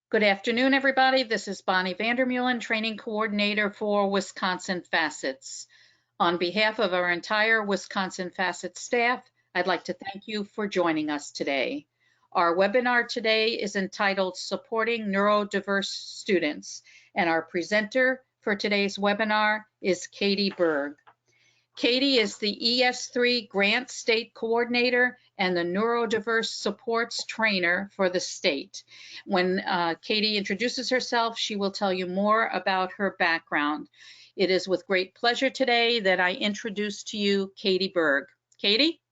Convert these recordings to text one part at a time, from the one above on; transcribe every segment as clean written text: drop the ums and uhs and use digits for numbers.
Good afternoon, everybody. This is Bonnie Vandermeulen, Training Coordinator for Wisconsin Facets. On behalf of our entire Wisconsin Facet staff, I'd like to thank you for joining us today. Our webinar today is entitled Supporting Neurodiverse Students, and our presenter for today's webinar is Katie Berg. Katie is the ES3 Grant State Coordinator and the Neurodiverse Supports Trainer for the state. When Katie introduces herself, she will tell you more about her background. It is with great pleasure today that I introduce to you Katie Berg. Katie?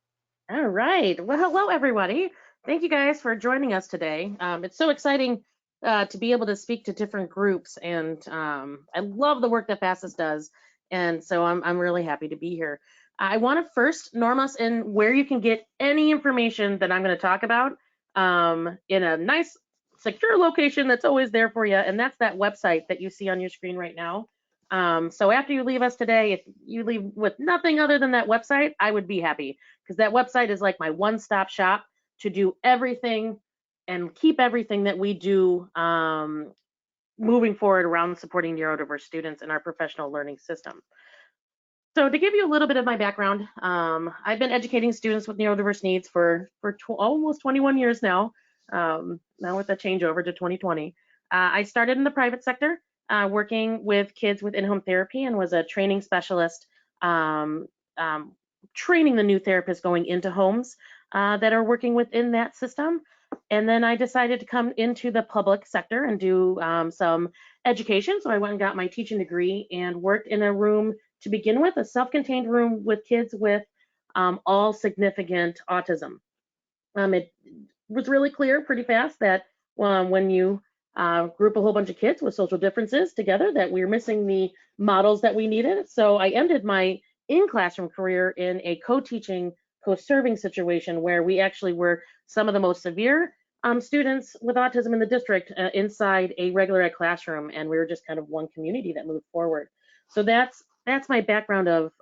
All right. Well, hello, everybody. Thank you guys for joining us today. It's so exciting to be able to speak to different groups, and I love the work that FACES does, and so I'm really happy to be here. I want to first norm us in where you can get any information that I'm going to talk about in a nice, secure location that's always there for you, and that's that website that you see on your screen right now. So after you leave us today, if you leave with nothing other than that website, I would be happy, because that website is like my one-stop shop to do everything and keep everything that we do moving forward around supporting neurodiverse students in our professional learning system. So to give you a little bit of my background, I've been educating students with neurodiverse needs for almost 21 years now, now with a changeover to 2020. I started in the private sector, working with kids with in-home therapy, and was a training specialist, training the new therapists going into homes that are working within that system. And then I decided to come into the public sector and do some education. So I went and got my teaching degree and worked in a room to begin with, a self-contained room with kids with all significant autism. It was really clear pretty fast that when you group a whole bunch of kids with social differences together, that we were missing the models that we needed. So I ended my in-classroom career in a co-teaching, co-serving situation where we actually were some of the most severe students with autism in the district inside a regular ed classroom, and we were just kind of one community that moved forward. So that's my background of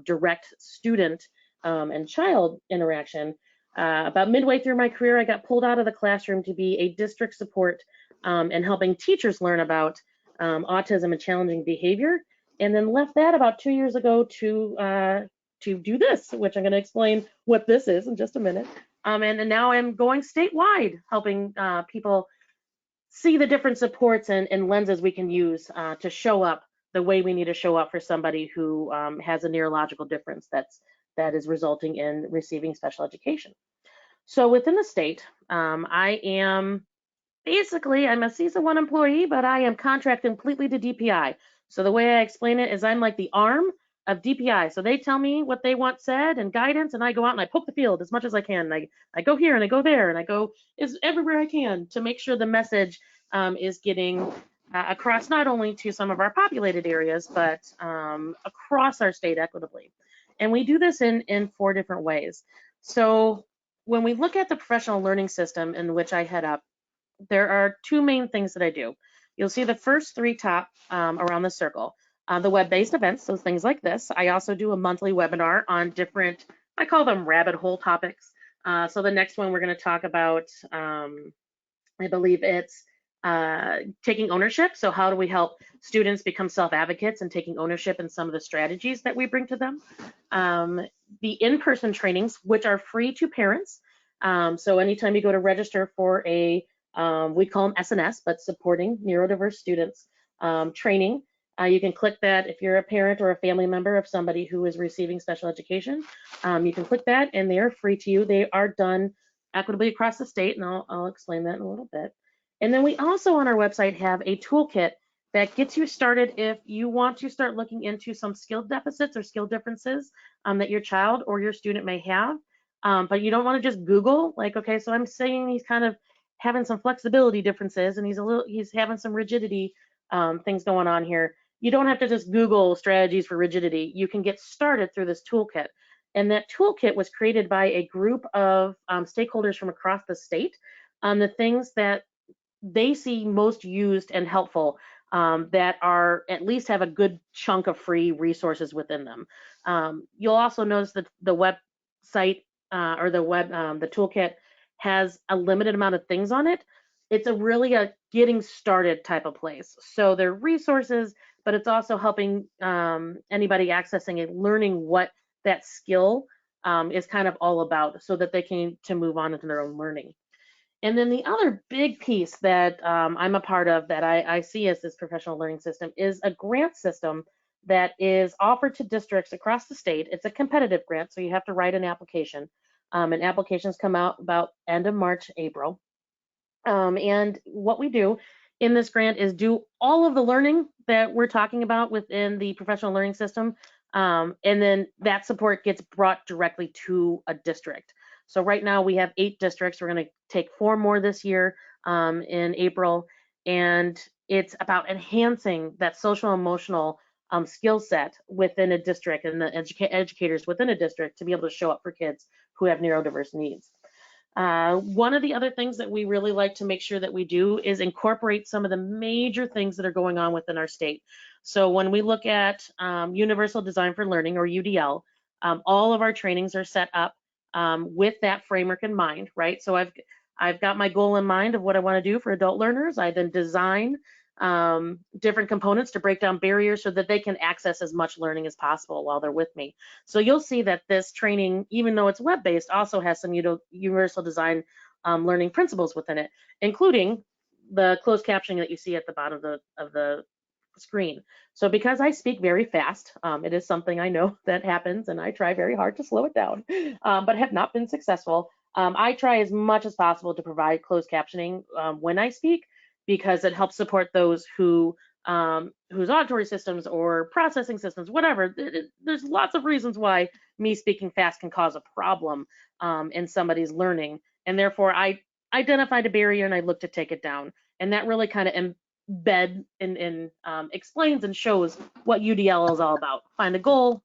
direct student and child interaction. About midway through my career, I got pulled out of the classroom to be a district support and helping teachers learn about autism and challenging behavior, and then left that about 2 years ago to do this, which I'm going to explain what this is in just a minute. And now I'm going statewide, helping people see the different supports and lenses we can use to show up the way we need to show up for somebody who has a neurological difference that is resulting in receiving special education. So within the state, I am basically, I'm a CISA 1 employee, but I am contracted completely to DPI. So the way I explain it is I'm like the arm of DPI. So they tell me what they want said and guidance, and I go out and I poke the field as much as I can. And I go here and I go there and I go everywhere I can to make sure the message is getting across not only to some of our populated areas, but across our state equitably. And we do this in 4 different ways. So when we look at the professional learning system in which I head up, there are 2 main things that I do. You'll see the first 3 top around the circle. The web-based events, so things like this. I also do a monthly webinar on different, I call them rabbit hole topics. So the next one we're going to talk about, I believe it's taking ownership. So how do we help students become self-advocates and taking ownership in some of the strategies that we bring to them? The in-person trainings, which are free to parents. So anytime you go to register for a, we call them SNS, but Supporting Neurodiverse Students training, you can click that if you're a parent or a family member of somebody who is receiving special education. You can click that and they are free to you. They are done equitably across the state, and I'll explain that in a little bit. And then we also on our website have a toolkit that gets you started if you want to start looking into some skill deficits or skill differences that your child or your student may have. But you don't want to just Google, like, okay, so I'm saying he's kind of having some flexibility differences and he's having some rigidity things going on here. You don't have to just Google strategies for rigidity. You can get started through this toolkit. And that toolkit was created by a group of stakeholders from across the state on the things that they see most used and helpful that are at least have a good chunk of free resources within them. You'll also notice that the website or the toolkit has a limited amount of things on it. it's a getting started type of place. So there are resources, but it's also helping anybody accessing it, learning what that skill is kind of all about, so that they can to move on into their own learning. And then the other big piece that I'm a part of that I see as this professional learning system is a grant system that is offered to districts across the state. It's a competitive grant, so you have to write an application. And applications come out about end of March, April. And what we do in this grant is do all of the learning that we're talking about within the professional learning system. And then that support gets brought directly to a district. So right now we have 8 districts. We're going to take 4 more this year in April. And it's about enhancing that social emotional skill set within a district and the educators within a district to be able to show up for kids who have neurodiverse needs. One of the other things that we really like to make sure that we do is incorporate some of the major things that are going on within our state. So when we look at Universal Design for Learning, or UDL, all of our trainings are set up with that framework in mind, right? So I've got my goal in mind of what I want to do for adult learners. I then design different components to break down barriers so that they can access as much learning as possible while they're with me. So you'll see that this training, even though it's web-based, also has some universal design learning principles within it, including the closed captioning that you see at the bottom of the screen. So because I speak very fast, it is something I know that happens, and I try very hard to slow it down, but have not been successful. I try as much as possible to provide closed captioning when I speak, because it helps support those whose auditory systems or processing systems, whatever. There's lots of reasons why me speaking fast can cause a problem in somebody's learning, and therefore I identified a barrier and I look to take it down. And that really kind of embed and explains and shows what UDL is all about. Find a goal,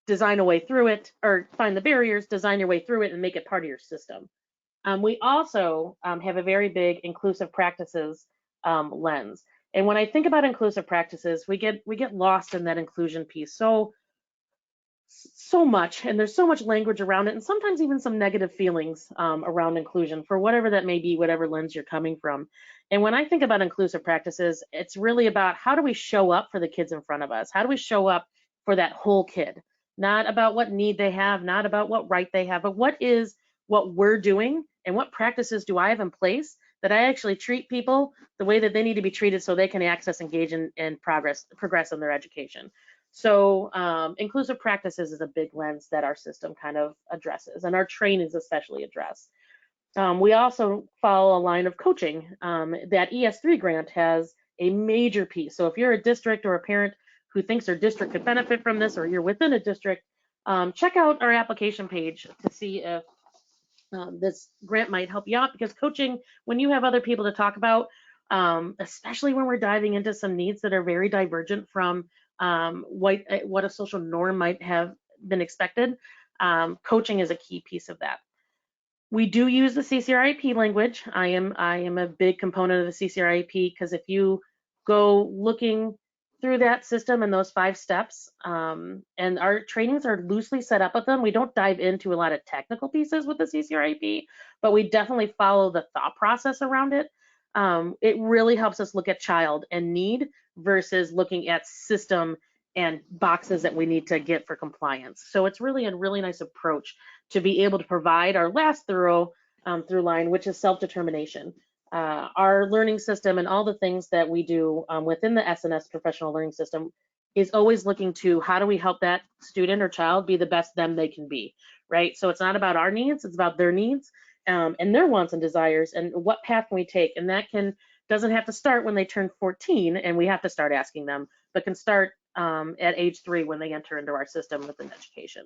design a way through it, or find the barriers, design your way through it, and make it part of your system. We also have a very big inclusive practices lens. And when I think about inclusive practices, we get lost in that inclusion piece so much, and there's so much language around it, and sometimes even some negative feelings around inclusion for whatever that may be, whatever lens you're coming from. And when I think about inclusive practices, it's really about how do we show up for the kids in front of us? How do we show up for that whole kid? Not about what need they have, not about what right they have, but what we're doing and what practices do I have in place that I actually treat people the way that they need to be treated so they can access, engage, and progress in their education. So inclusive practices is a big lens that our system kind of addresses, and our trainings especially address. We also follow a line of coaching. That ES3 grant has a major piece. So if you're a district or a parent who thinks their district could benefit from this, or you're within a district, check out our application page to see if this grant might help you out, because coaching, when you have other people to talk about, especially when we're diving into some needs that are very divergent from what a social norm might have been expected, coaching is a key piece of that. We do use the CCRIP language. I am a big component of the CCRIP, because if you go looking through that system and those 5 steps, and our trainings are loosely set up with them. We don't dive into a lot of technical pieces with the CCRIP, but we definitely follow the thought process around it. It really helps us look at child and need versus looking at system and boxes that we need to get for compliance. So it's really a really nice approach to be able to provide our last through line, which is self-determination. Our learning system and all the things that we do within the SNS professional learning system is always looking to how do we help that student or child be the best them they can be, right? So it's not about our needs, it's about their needs and their wants and desires, and what path can we take. And that doesn't have to start when they turn 14 and we have to start asking them, but can start at age 3 when they enter into our system within education.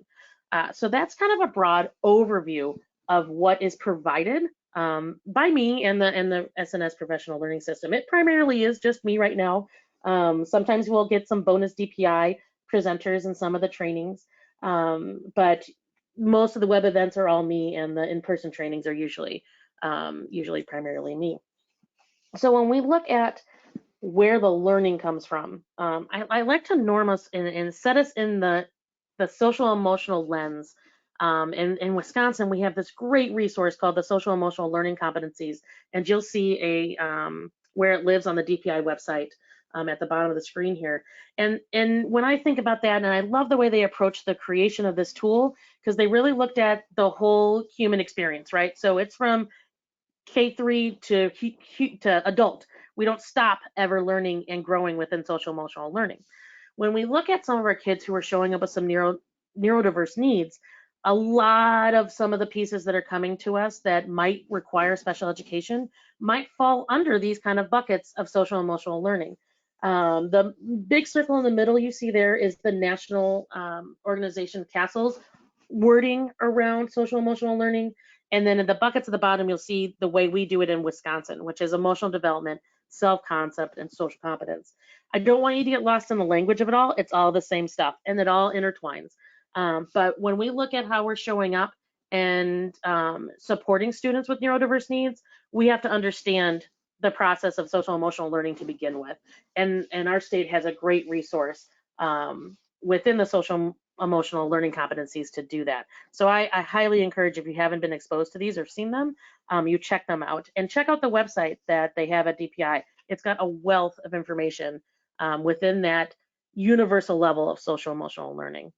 So that's kind of a broad overview of what is provided by me and the SNS professional learning system. It primarily is just me right now. Sometimes we'll get some bonus DPI presenters in some of the trainings, but most of the web events are all me, and the in-person trainings are usually primarily me. So when we look at where the learning comes from, I like to norm us and set us in the social emotional lens And in Wisconsin, we have this great resource called the Social Emotional Learning Competencies, and you'll see where it lives on the DPI website at the bottom of the screen here. And when I think about that, and I love the way they approach the creation of this tool, because they really looked at the whole human experience, right? So it's from K3 to adult. We don't stop ever learning and growing within social emotional learning. When we look at some of our kids who are showing up with some neurodiverse needs, a lot of some of the pieces that are coming to us that might require special education might fall under these kind of buckets of social emotional learning. The big circle in the middle you see there is the national organization CASEL's wording around social emotional learning. And then in the buckets at the bottom, you'll see the way we do it in Wisconsin, which is emotional development, self-concept, and social competence. I don't want you to get lost in the language of it all. It's all the same stuff, and it all intertwines. But when we look at how we're showing up and supporting students with neurodiverse needs, we have to understand the process of social emotional learning to begin with. And our state has a great resource within the social emotional learning competencies to do that. So I highly encourage, if you haven't been exposed to these or seen them, you check them out, and check out the website that they have at DPI. It's got a wealth of information within that universal level of social emotional learning.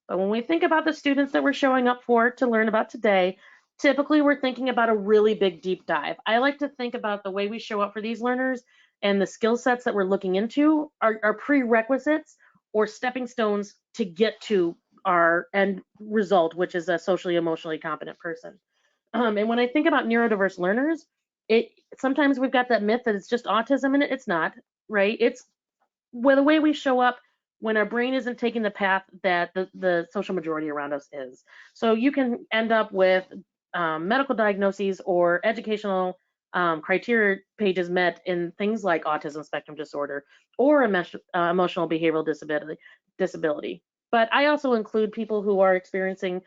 But when we think about the students that we're showing up for to learn about today, typically we're thinking about a really big deep dive. I like to think about the way we show up for these learners and the skill sets that we're looking into are prerequisites or stepping stones to get to our end result, which is a socially emotionally competent person. And when I think about neurodiverse learners, sometimes we've got that myth that it's just autism, and it's not, right? It's the way we show up when our brain isn't taking the path that the social majority around us is. So you can end up with medical diagnoses or educational criteria pages met in things like autism spectrum disorder or emotional behavioral disability. But I also include people who are experiencing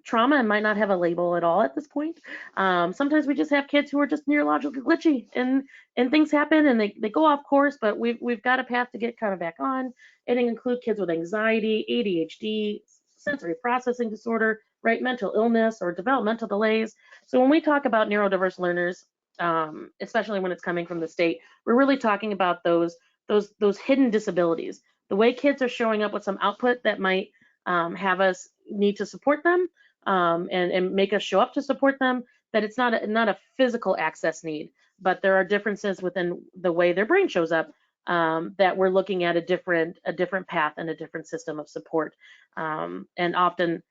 trauma and might not have a label at all at this point. Sometimes we just have kids who are just neurologically glitchy, and things happen and they go off course, but we've got a path to get kind of back on. And it include kids with anxiety, ADHD, sensory processing disorder, right, mental illness or developmental delays. So when we talk about neurodiverse learners, especially when it's coming from the state, we're really talking about those hidden disabilities. The way kids are showing up with some output that might have us need to support them and make us show up to support them, that it's not a physical access need, but there are differences within the way their brain shows up that we're looking at a different path and a different system of support. And often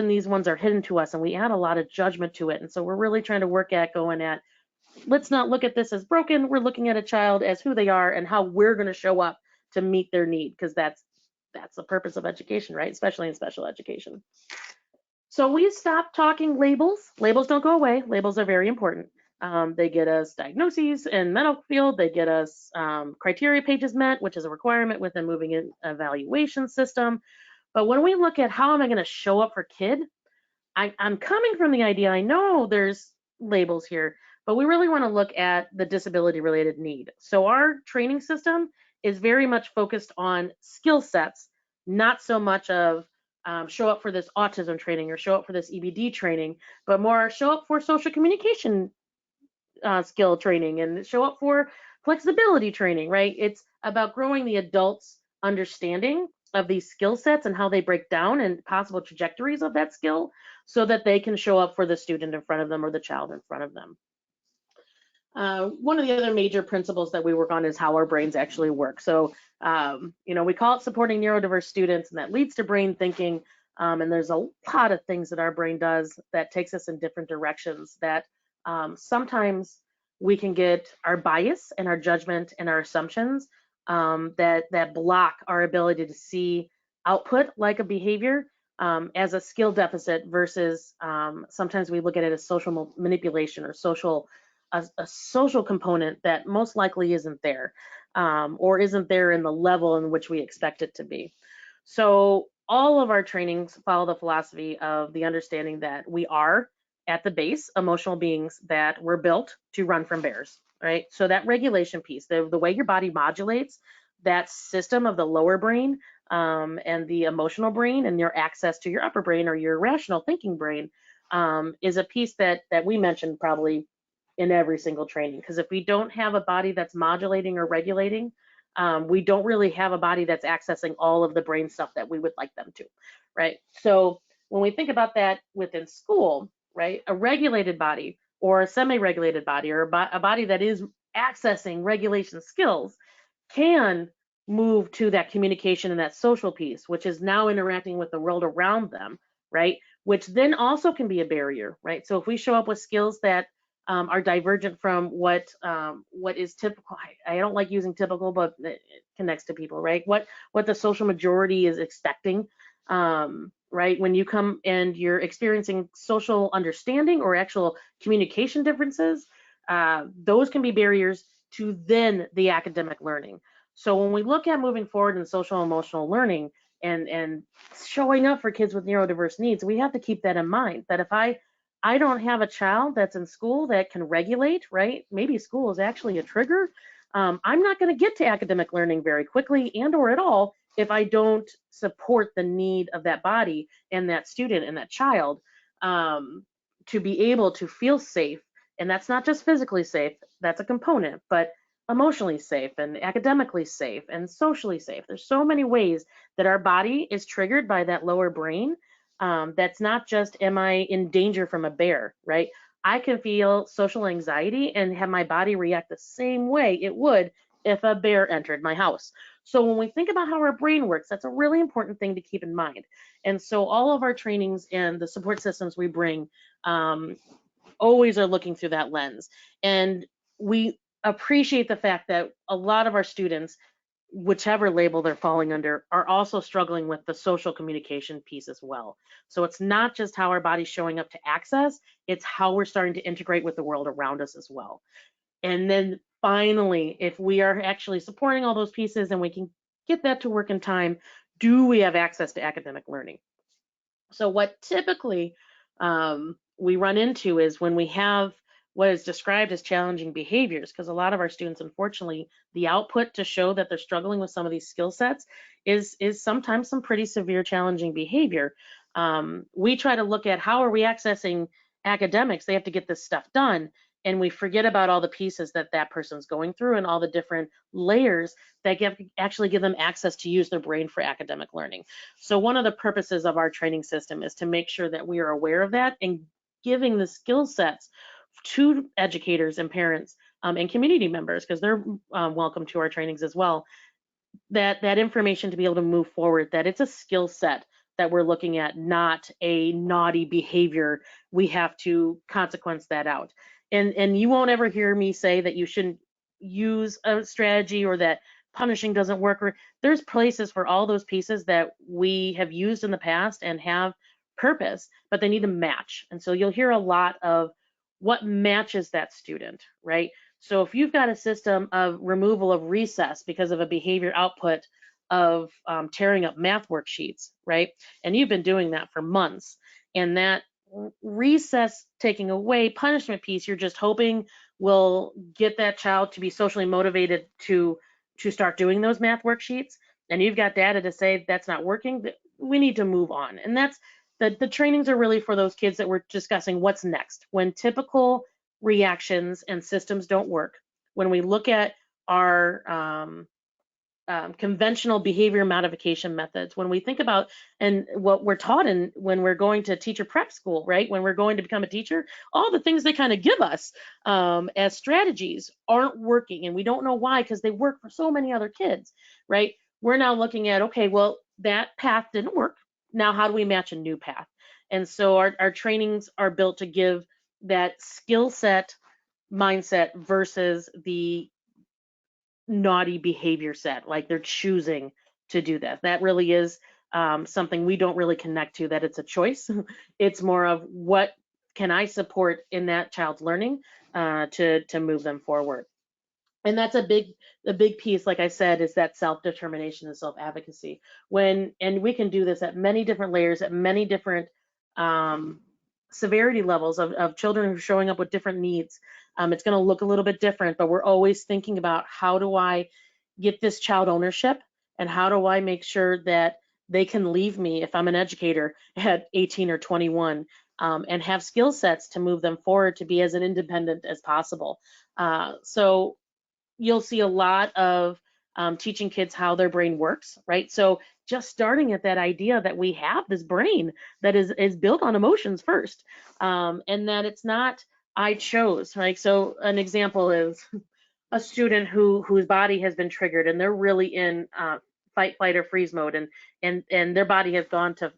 these ones are hidden to us and we add a lot of judgment to it. And so we're really trying to work at let's not look at this as broken. We're looking at a child as who they are and how we're going to show up to meet their need, because that's the purpose of education, right? Especially in special education. So we stopped talking labels. Labels don't go away. Labels are very important. They get us diagnoses in medical field. They get us criteria pages met, which is a requirement within moving in evaluation system. But when we look at how am I going to show up for kid, I'm coming from the idea, I know there's labels here, but we really want to look at the disability related need. So our training system is very much focused on skill sets, not so much of show up for this autism training or show up for this EBD training, but more show up for social communication skill training and show up for flexibility training, right? It's about growing the adults' understanding of these skill sets and how they break down and possible trajectories of that skill so that they can show up for the student in front of them or the child in front of them. One of the other major principles that we work on is how our brains actually work. So, we call it supporting neurodiverse students, and that leads to brain thinking. And there's a lot of things that our brain does that takes us in different directions that sometimes we can get our bias and our judgment and our assumptions that block our ability to see output like a behavior as a skill deficit versus sometimes we look at it as social manipulation or a social component that most likely isn't there or isn't there in the level in which we expect it to be. So all of our trainings follow the philosophy of the understanding that we are at the base emotional beings that were built to run from bears, right? So that regulation piece, the way your body modulates that system of the lower brain and the emotional brain and your access to your upper brain or your rational thinking brain is a piece that we mentioned probably in every single training. Because if we don't have a body that's modulating or regulating, we don't really have a body that's accessing all of the brain stuff that we would like them to, right? So when we think about that within school, right, a regulated body or a semi-regulated body or a body that is accessing regulation skills can move to that communication and that social piece, which is now interacting with the world around them, right? Which then also can be a barrier, right? So if we show up with skills that are divergent from what is typical, I don't like using typical, but it connects to people, right? What the social majority is expecting, right? When you come and you're experiencing social understanding or actual communication differences, those can be barriers to then the academic learning. So when we look at moving forward in social emotional learning and showing up for kids with neurodiverse needs, we have to keep that in mind, that if I don't have a child that's in school that can regulate, right? Maybe school is actually a trigger. I'm not going to get to academic learning very quickly and or at all if I don't support the need of that body and that student and that child to be able to feel safe. And that's not just physically safe, that's a component, but emotionally safe and academically safe and socially safe. There's so many ways that our body is triggered by that lower brain. That's not just, am I in danger from a bear, right? I can feel social anxiety and have my body react the same way it would if a bear entered my house. So when we think about how our brain works, that's a really important thing to keep in mind. And so all of our trainings and the support systems we bring always are looking through that lens. And we appreciate the fact that a lot of our students, whichever label they're falling under, are also struggling with the social communication piece as well. So it's not just how our body's showing up to access, it's how we're starting to integrate with the world around us as well. And then finally, if we are actually supporting all those pieces and we can get that to work in time, do we have access to academic learning? So what typically we run into is when we have what is described as challenging behaviors, because a lot of our students, unfortunately, the output to show that they're struggling with some of these skill sets is sometimes some pretty severe challenging behavior. We try to look at how are we accessing academics. They have to get this stuff done. And we forget about all the pieces that that person's going through and all the different layers that actually give them access to use their brain for academic learning. So one of the purposes of our training system is to make sure that we are aware of that and giving the skill sets to educators and parents and community members, because they're welcome to our trainings as well, that information to be able to move forward, that it's a skill set that we're looking at, not a naughty behavior. We have to consequence that out. And you won't ever hear me say that you shouldn't use a strategy or that punishing doesn't work. Or there's places for all those pieces that we have used in the past and have purpose, but they need to match. And so you'll hear a lot of what matches that student, right? So if you've got a system of removal of recess because of a behavior output of tearing up math worksheets, right? And you've been doing that for months, and that recess taking away punishment piece, you're just hoping will get that child to be socially motivated to start doing those math worksheets, and you've got data to say that's not working, we need to move on. And that's the trainings are really for those kids that we're discussing what's next when typical reactions and systems don't work. When we look at our conventional behavior modification methods, when we think about and what we're taught in when we're going to teacher prep school, right? When we're going to become a teacher, all the things they kind of give us as strategies aren't working, and we don't know why, because they work for so many other kids, right? We're now looking at, okay, well, that path didn't work. Now, how do we match a new path? And so our trainings are built to give that skill set mindset versus the naughty behavior set, like they're choosing to do that. That really is something we don't really connect to, that it's a choice. It's more of what can I support in that child's learning to move them forward. And that's a big piece, like I said, is that self-determination and self-advocacy. And we can do this at many different layers, at many different severity levels of children who are showing up with different needs. It's going to look a little bit different, but we're always thinking about how do I get this child ownership and how do I make sure that they can leave me if I'm an educator at 18 or 21, and have skill sets to move them forward to be as independent as possible. So you'll see a lot of teaching kids how their brain works, right? So just starting at that idea that we have this brain that is built on emotions first, and that it's not I chose, right? So an example is a student whose body has been triggered and they're really in fight, flight, or freeze mode, and their body has gone to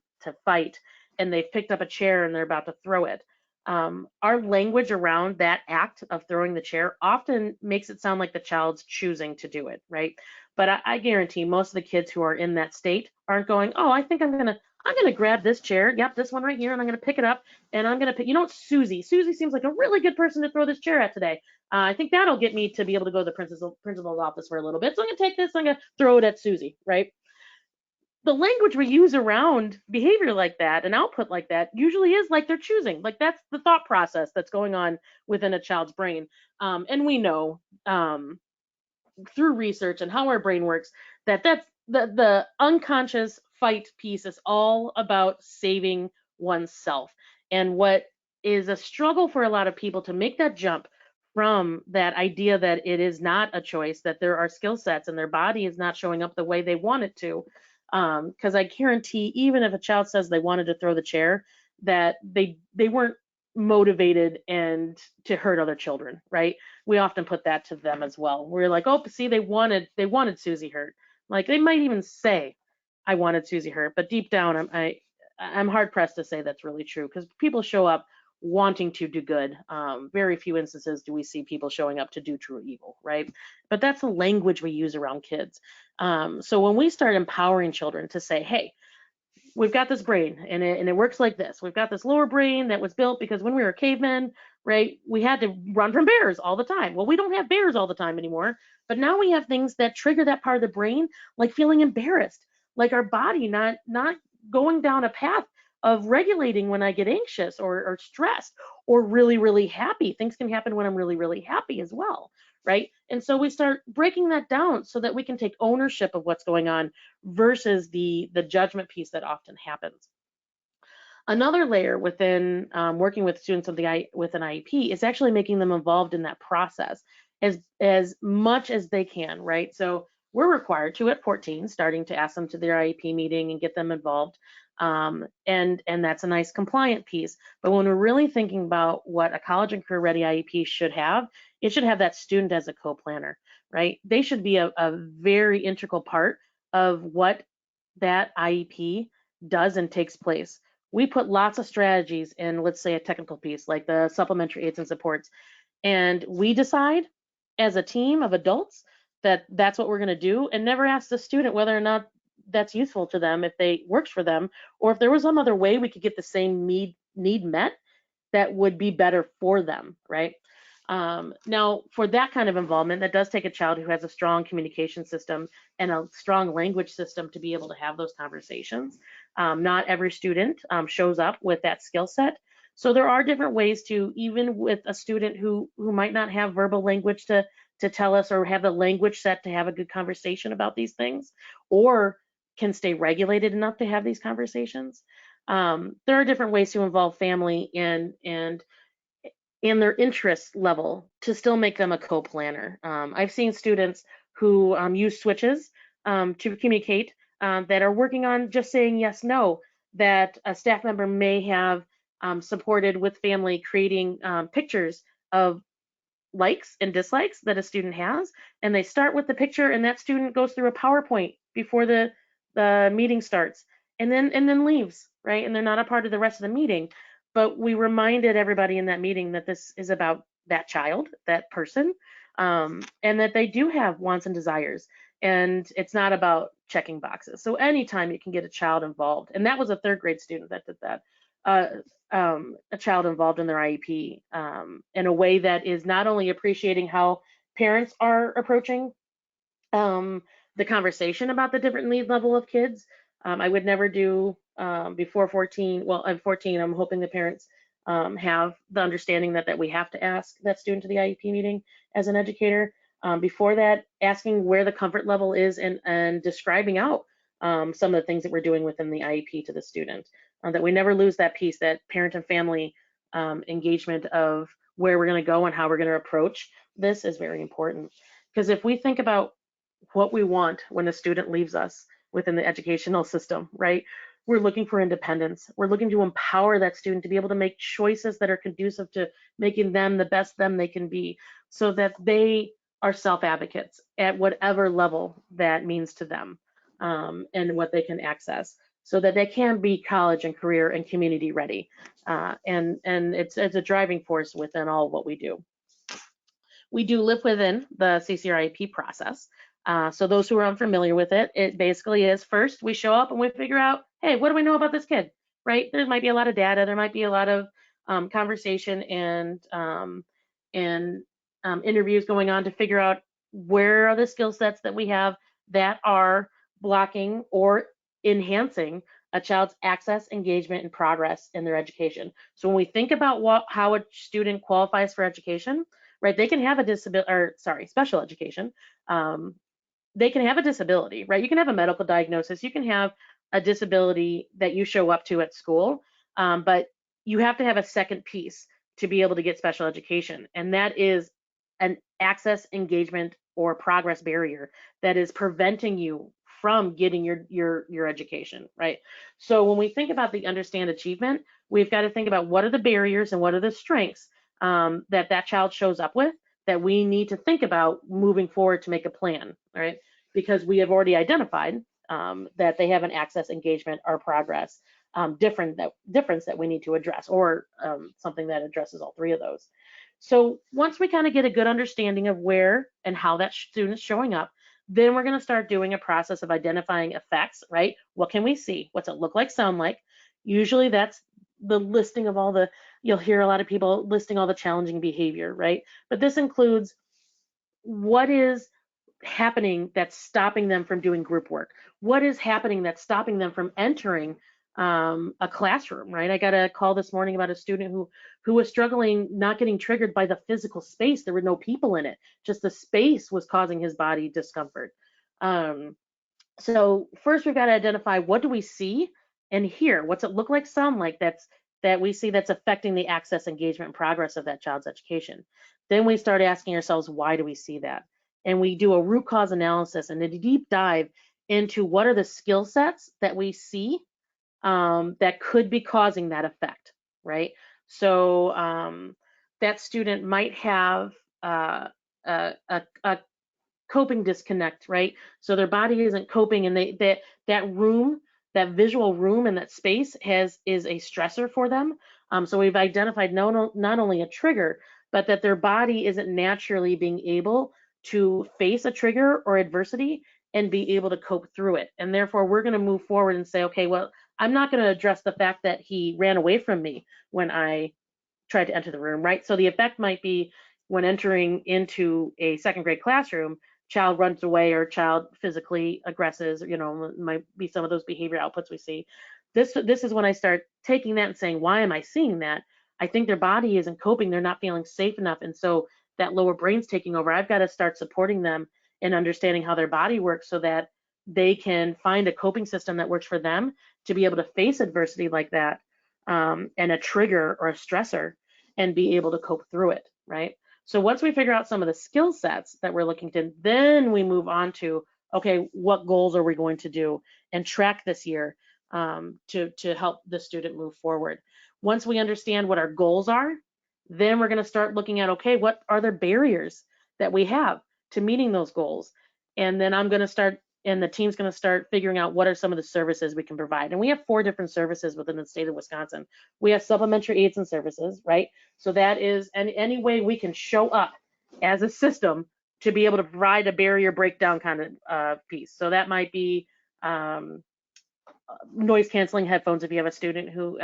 fight, and they've picked up a chair and they're about to throw it. Our language around that act of throwing the chair often makes it sound like the child's choosing to do it, right? But I guarantee most of the kids who are in that state aren't going, oh, I think I'm gonna grab this chair, yep, this one right here, and I'm gonna pick it up, and I'm gonna pick, you know, what, Susie seems like a really good person to throw this chair at today. I think that'll get me to be able to go to the principal's office for a little bit. So I'm going to take this, I'm going to throw it at Susie, right? The language we use around behavior like that and output like that usually is like they're choosing. Like that's the thought process that's going on within a child's brain. And we know through research and how our brain works that's the unconscious fight piece is all about saving oneself. And what is a struggle for a lot of people to make that jump from that idea that it is not a choice, that there are skill sets and their body is not showing up the way they want it to. Because I guarantee, even if a child says they wanted to throw the chair, that they weren't motivated and to hurt other children, right? We often put that to them as well. We're like, oh, see, they wanted Susie hurt. Like they might even say, I wanted Susie hurt, but deep down, I'm hard pressed to say that's really true, because people show up wanting to do good. Very few instances do we see people showing up to do true evil, right? But that's the language we use around kids. So when we start empowering children to say, hey, we've got this brain and it works like this. We've got this lower brain that was built because when we were cavemen, right, we had to run from bears all the time. Well, we don't have bears all the time anymore, but now we have things that trigger that part of the brain, like feeling embarrassed, like our body not going down a path of regulating when I get anxious or stressed or really, really happy. Things can happen when I'm really, really happy as well, right? And so we start breaking that down so that we can take ownership of what's going on versus the judgment piece that often happens. Another layer within working with students with an IEP is actually making them involved in that process as much as they can, right? So we're required to at 14, starting to ask them to their IEP meeting and get them involved. And that's a nice compliant piece. But when we're really thinking about what a college and career ready IEP should have, it should have that student as a co-planner, right? They should be a very integral part of what that IEP does and takes place. We put lots of strategies in, let's say, a technical piece like the supplementary aids and supports, and we decide as a team of adults that that's what we're going to do, and never ask the student whether or not that's useful to them, if they works for them, or if there was some other way we could get the same need met that would be better for them, right? Now, for that kind of involvement, that does take a child who has a strong communication system and a strong language system to be able to have those conversations. Not every student shows up with that skill set. So there are different ways to, even with a student who might not have verbal language to tell us, or have the language set to have a good conversation about these things, or can stay regulated enough to have these conversations. There are different ways to involve family and their interest level to still make them a co-planner. I've seen students who use switches to communicate, that are working on just saying yes, no, that a staff member may have supported with family, creating pictures of likes and dislikes that a student has, and they start with the picture, and that student goes through a PowerPoint before the meeting starts, and then leaves, right? And they're not a part of the rest of the meeting. But we reminded everybody in that meeting that this is about that child, that person, and that they do have wants and desires, and it's not about checking boxes. So anytime you can get a child involved, and that was a third grade student that did that. A child involved in their IEP in a way that is not only appreciating how parents are approaching the conversation about the different need level of kids. I would never do before 14. Well, I'm 14. I'm hoping the parents have the understanding that we have to ask that student to the IEP meeting as an educator. Before that, asking where the comfort level is and describing out some of the things that we're doing within the IEP to the student. That we never lose that piece, that parent and family engagement of where we're going to go and how we're going to approach this is very important. Because if we think about what we want when a student leaves us within the educational system, right? We're looking for independence. We're looking to empower that student to be able to make choices that are conducive to making them the best them they can be, so that they are self-advocates at whatever level that means to them, and what they can access, so that they can be college and career and community ready. And it's a driving force within all of what we do. We do live within the CCRIP process. So those who are unfamiliar with it, it basically is, first we show up and we figure out, hey, what do we know about this kid, right? There might be a lot of data, there might be a lot of conversation and interviews going on to figure out where are the skill sets that we have that are blocking or enhancing a child's access, engagement, and progress in their education. So when we think about how a student qualifies for education, right? They can have a special education. They can have a disability, right? You can have a medical diagnosis. You can have a disability that you show up to at school, but you have to have a second piece to be able to get special education, and that is an access, engagement, or progress barrier that is preventing you from getting your education, right? So when we think about the understand achievement, we've got to think about what are the barriers and what are the strengths that child shows up with that we need to think about moving forward to make a plan, right? Because we have already identified that they have an access, engagement, or progress difference that we need to address, or something that addresses all three of those. So once we kind of get a good understanding of where and how that student's showing up, then we're going to start doing a process of identifying effects, right? What can we see? What's it look like, sound like? Usually that's the listing of all the, you'll hear a lot of people listing all the challenging behavior, right? But this includes what is happening that's stopping them from doing group work? What is happening that's stopping them from entering a classroom, right? I got a call this morning about a student who was struggling, not getting triggered by the physical space. There were no people in it. Just the space was causing his body discomfort. So first we've got to identify, what do we see and hear? What's it look like, sound like that we see that's affecting the access, engagement, and progress of that child's education. Then we start asking ourselves, why do we see that? And we do a root cause analysis and a deep dive into what are the skill sets that we see that could be causing that effect, right? So that student might have a coping disconnect, right? So their body isn't coping, and that room, that visual room and that space is a stressor for them. So we've identified not only a trigger, but that their body isn't naturally being able to face a trigger or adversity and be able to cope through it. And therefore, we're going to move forward and say, okay, well, I'm not going to address the fact that he ran away from me when I tried to enter the room, right? So the effect might be, when entering into a second grade classroom, child runs away or child physically aggresses, might be some of those behavior outputs we see. This is when I start taking that and saying, why am I seeing that? I think their body isn't coping. They're not feeling safe enough. And so that lower brain's taking over. I've got to start supporting them in understanding how their body works, so that they can find a coping system that works for them to be able to face adversity like that, and a trigger or a stressor, and be able to cope through it, right? So once we figure out some of the skill sets that we're looking to, then we move on to, okay, what goals are we going to do and track this year to help the student move forward. Once we understand what our goals are, then we're going to start looking at, okay, what are the barriers that we have to meeting those goals? And then I'm going to start, and the team's going to start figuring out what are some of the services we can provide. And we have 4 different services within the state of Wisconsin. We have supplementary aids and services, right? So that is any way we can show up as a system to be able to provide a barrier breakdown kind of piece. So that might be noise canceling headphones if you have a student who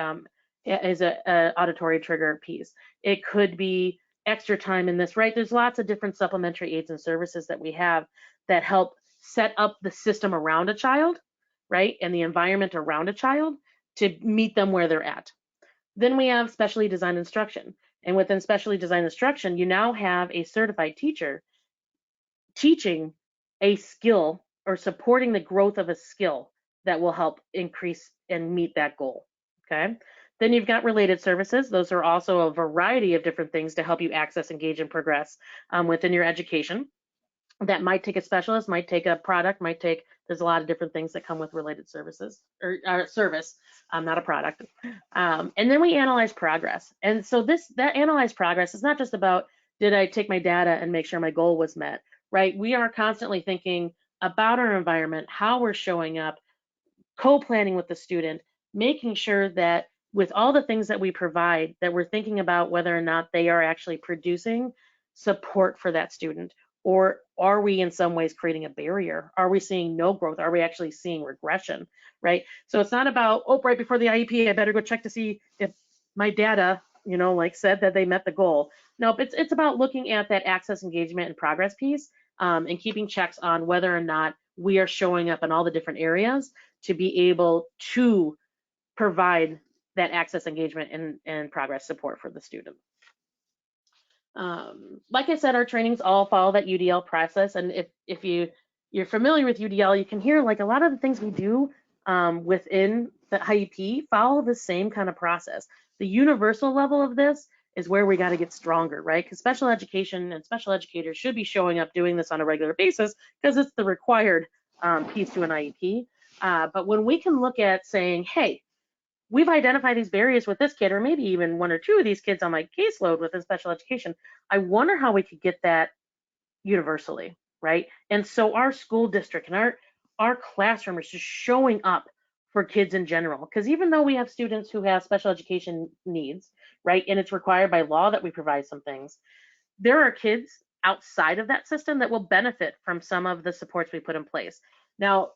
is a auditory trigger piece. It could be extra time in this, right? There's lots of different supplementary aids and services that we have that help set up the system around a child, right? And the environment around a child to meet them where they're at. Then we have specially designed instruction. And within specially designed instruction, you now have a certified teacher teaching a skill or supporting the growth of a skill that will help increase and meet that goal. Okay. Then you've got related services. Those are also a variety of different things to help you access, engage, and progress within your education. That might take a specialist, might take a product, there's a lot of different things that come with related services or service, not a product. And then we analyze progress. And so that analyzed progress is not just about, did I take my data and make sure my goal was met, right? We are constantly thinking about our environment, how we're showing up, co-planning with the student, making sure that with all the things that we provide, that we're thinking about whether or not they are actually producing support for that student, or are we in some ways creating a barrier? Are we seeing no growth? Are we actually seeing regression, right? So it's not about, oh, right before the IEP, I better go check to see if my data, like said that they met the goal. No, it's about looking at that access, engagement, and progress piece, and keeping checks on whether or not we are showing up in all the different areas to be able to provide that access, engagement, and progress support for the student. Like I said, our trainings all follow that UDL process, and if you're familiar with UDL, you can hear like a lot of the things we do within the IEP follow the same kind of process. The universal level of this is where we got to get stronger, right? Because special education and special educators should be showing up doing this on a regular basis because it's the required piece to an IEP. But when we can look at saying, hey, we've identified these barriers with this kid, or maybe even one or two of these kids on my caseload within special education, I wonder how we could get that universally, right? And so our school district and our classroom is just showing up for kids in general. Because even though we have students who have special education needs, right, and it's required by law that we provide some things, there are kids outside of that system that will benefit from some of the supports we put in place. Now,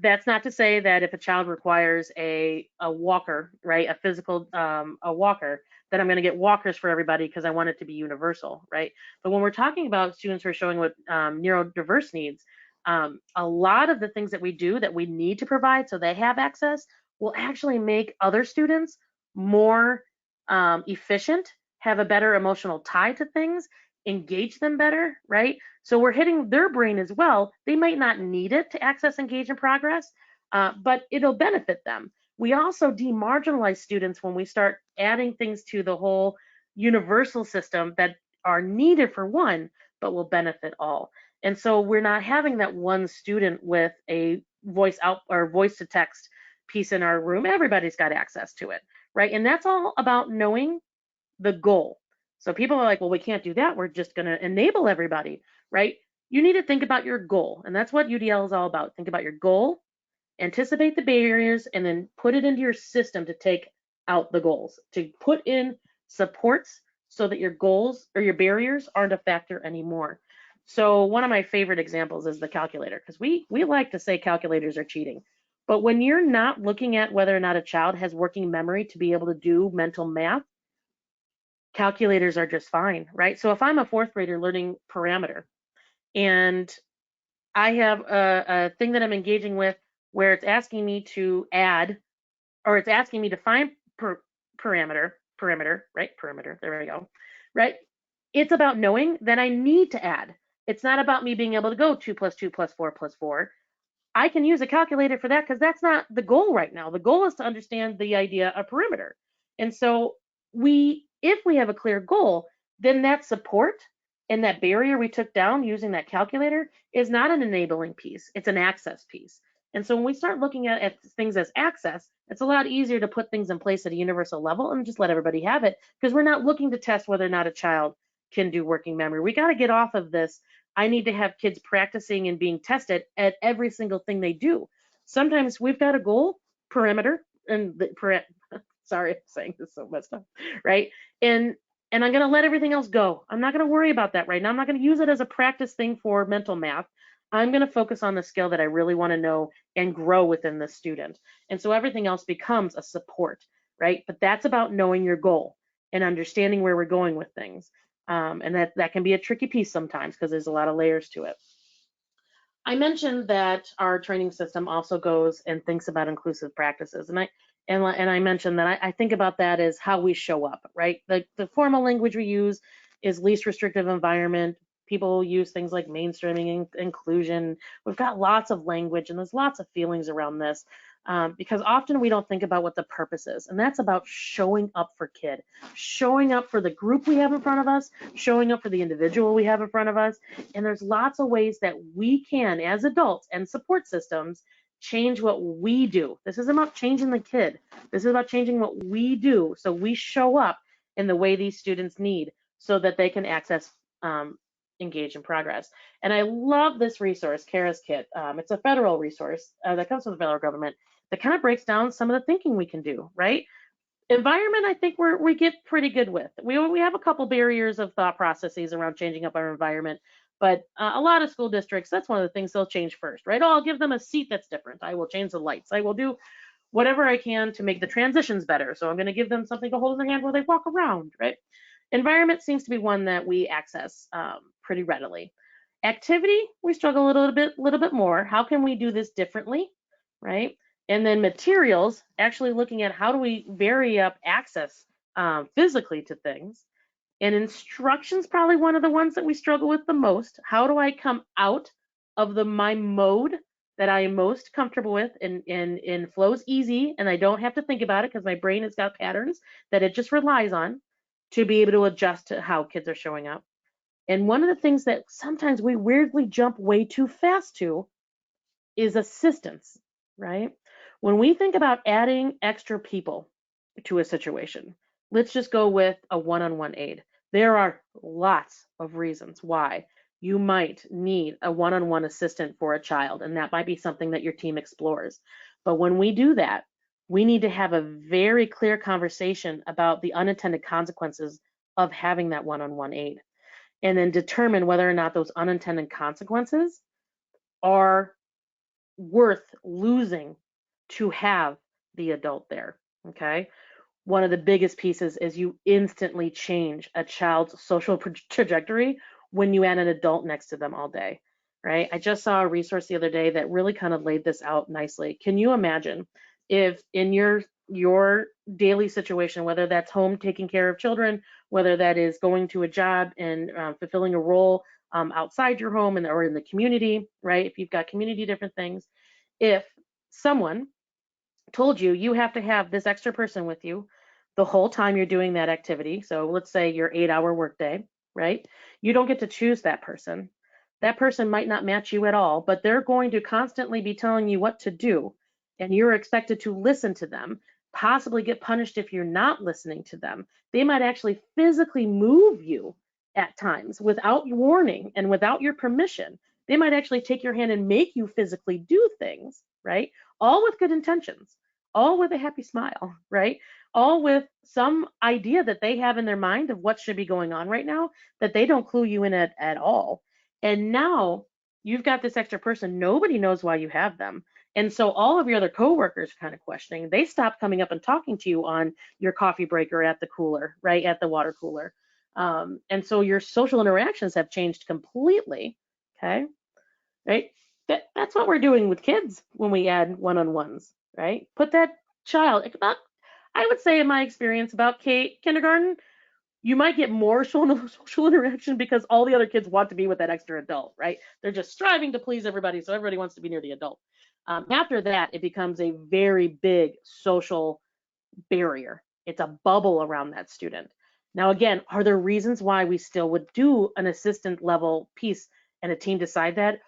that's not to say that if a child requires a walker, right, a physical a walker, that I'm going to get walkers for everybody because I want it to be universal, right? But when we're talking about students who are showing with neurodiverse needs, a lot of the things that we do that we need to provide so they have access will actually make other students more efficient, have a better emotional tie to things, engage them better, right? So we're hitting their brain as well. They might not need it to access, engage, and progress, but it'll benefit them. We also demarginalize students when we start adding things to the whole universal system that are needed for one, but will benefit all. And so we're not having that one student with a voice out or voice to text piece in our room. Everybody's got access to it, right? And that's all about knowing the goal. So people are like, well, we can't do that. We're just going to enable everybody, right? You need to think about your goal. And that's what UDL is all about. Think about your goal, anticipate the barriers, and then put it into your system to take out the goals, to put in supports so that your goals or your barriers aren't a factor anymore. So one of my favorite examples is the calculator, because we like to say calculators are cheating. But when you're not looking at whether or not a child has working memory to be able to do mental math, calculators are just fine, right? So if I'm a fourth grader learning parameter and I have a thing that I'm engaging with where it's asking me to add, or it's asking me to find parameter, right? Perimeter, there we go, right? It's about knowing that I need to add. It's not about me being able to go 2 + 2 + 4 + 4. I can use a calculator for that because that's not the goal right now. The goal is to understand the idea of perimeter. And so if we have a clear goal, then that support and that barrier we took down using that calculator is not an enabling piece, it's an access piece. And so when we start looking at things as access, it's a lot easier to put things in place at a universal level and just let everybody have it, because we're not looking to test whether or not a child can do working memory. We got to get off of this. I need to have kids practicing and being tested at every single thing they do. Sometimes we've got a goal, perimeter, and sorry, I'm saying this so messed up, right? And I'm going to let everything else go. I'm not going to worry about that right now. I'm not going to use it as a practice thing for mental math. I'm going to focus on the skill that I really want to know and grow within the student. And so everything else becomes a support, right? But that's about knowing your goal and understanding where we're going with things. And that can be a tricky piece sometimes because there's a lot of layers to it. I mentioned that our training system also goes and thinks about inclusive practices, and I mentioned that I think about that as how we show up, right? The formal language we use is least restrictive environment, people use things like mainstreaming, inclusion. We've got lots of language and there's lots of feelings around this because often we don't think about what the purpose is. And that's about showing up for kid, showing up for the group we have in front of us, showing up for the individual we have in front of us. And there's lots of ways that we can, as adults and support systems, change what we do. This isn't about changing the kid. This is about changing what we do so we show up in the way these students need so that they can access, engage in progress. And I love this resource, Kara's Kit. It's a federal resource that comes from the federal government that kind of breaks down some of the thinking we can do, right? Environment, I think we get pretty good with. We have a couple barriers of thought processes around changing up our environment, but a lot of school districts, that's one of the things they'll change first, right? Oh, I'll give them a seat that's different. I will change the lights. I will do whatever I can to make the transitions better. So I'm going to give them something to hold in their hand while they walk around, right? Environment seems to be one that we access pretty readily. Activity, we struggle a little bit more. How can we do this differently, right? And then materials, actually looking at how do we vary up access physically to things. And instruction's probably one of the ones that we struggle with the most. How do I come out of my mode that I am most comfortable with and flows easy and I don't have to think about it because my brain has got patterns that it just relies on to be able to adjust to how kids are showing up. And one of the things that sometimes we weirdly jump way too fast to is assistance, right? When we think about adding extra people to a situation, let's just go with a one-on-one aid. There are lots of reasons why you might need a one-on-one assistant for a child, and that might be something that your team explores. But when we do that, we need to have a very clear conversation about the unintended consequences of having that one-on-one aid, and then determine whether or not those unintended consequences are worth losing to have the adult there, okay? One of the biggest pieces is you instantly change a child's social trajectory when you add an adult next to them all day, right? I just saw a resource the other day that really kind of laid this out nicely. Can you imagine if in your daily situation, whether that's home taking care of children, whether that is going to a job and fulfilling a role outside your home or in the community, right? If you've got community different things, if someone told you you have to have this extra person with you the whole time you're doing that activity, so let's say your 8-hour workday, right? You don't get to choose that person. That person might not match you at all, but they're going to constantly be telling you what to do, and you're expected to listen to them, possibly get punished if you're not listening to them. They might actually physically move you at times without warning and without your permission. They might actually take your hand and make you physically do things, right? All with good intentions, all with a happy smile, right? All with some idea that they have in their mind of what should be going on right now that they don't clue you in at all. And now you've got this extra person. Nobody knows why you have them. And so all of your other coworkers are kind of questioning. They stop coming up and talking to you on your coffee break or at the cooler, right? At the water cooler. And so your social interactions have changed completely. Okay. Right? That's what we're doing with kids when we add one-on-ones, right? Put that child, about, I would say in my experience about kindergarten, you might get more social interaction because all the other kids want to be with that extra adult, right? They're just striving to please everybody, so everybody wants to be near the adult. After that, it becomes a very big social barrier. It's a bubble around that student. Now, again, are there reasons why we still would do an assistant level piece and a team decide that?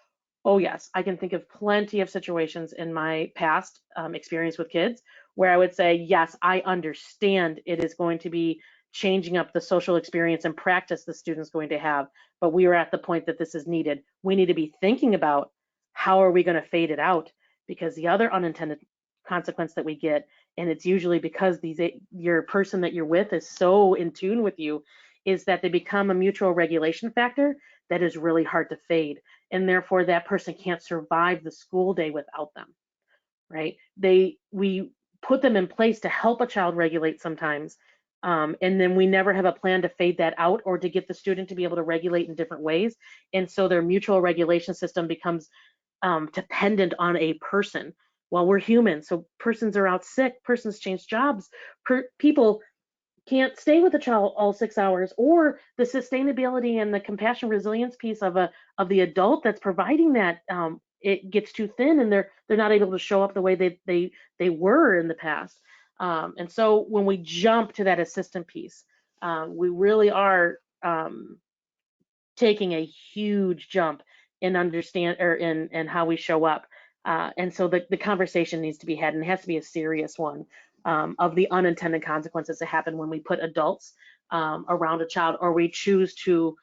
Oh, yes. I can think of plenty of situations in my past experience with kids where I would say, yes, I understand it is going to be changing up the social experience and practice the student's going to have, but we are at the point that this is needed. We need to be thinking about how are we going to fade it out, because the other unintended consequence that we get, and it's usually because your person that you're with is so in tune with you, is that they become a mutual regulation factor that is really hard to fade, and therefore that person can't survive the school day without them, right? We put them in place to help a child regulate sometimes, and then we never have a plan to fade that out or to get the student to be able to regulate in different ways, and so their mutual regulation system becomes dependent on a person. Well, we're human, so persons are out sick, persons change jobs, people can't stay with the child all 6 hours, or the sustainability and the compassion resilience piece of the adult that's providing that, it gets too thin and they're not able to show up the way they were in the past. And so when we jump to that assistant piece, we really are taking a huge jump in understand or in how we show up. And so the conversation needs to be had, and it has to be a serious one, of the unintended consequences that happen when we put adults around a child, or we choose to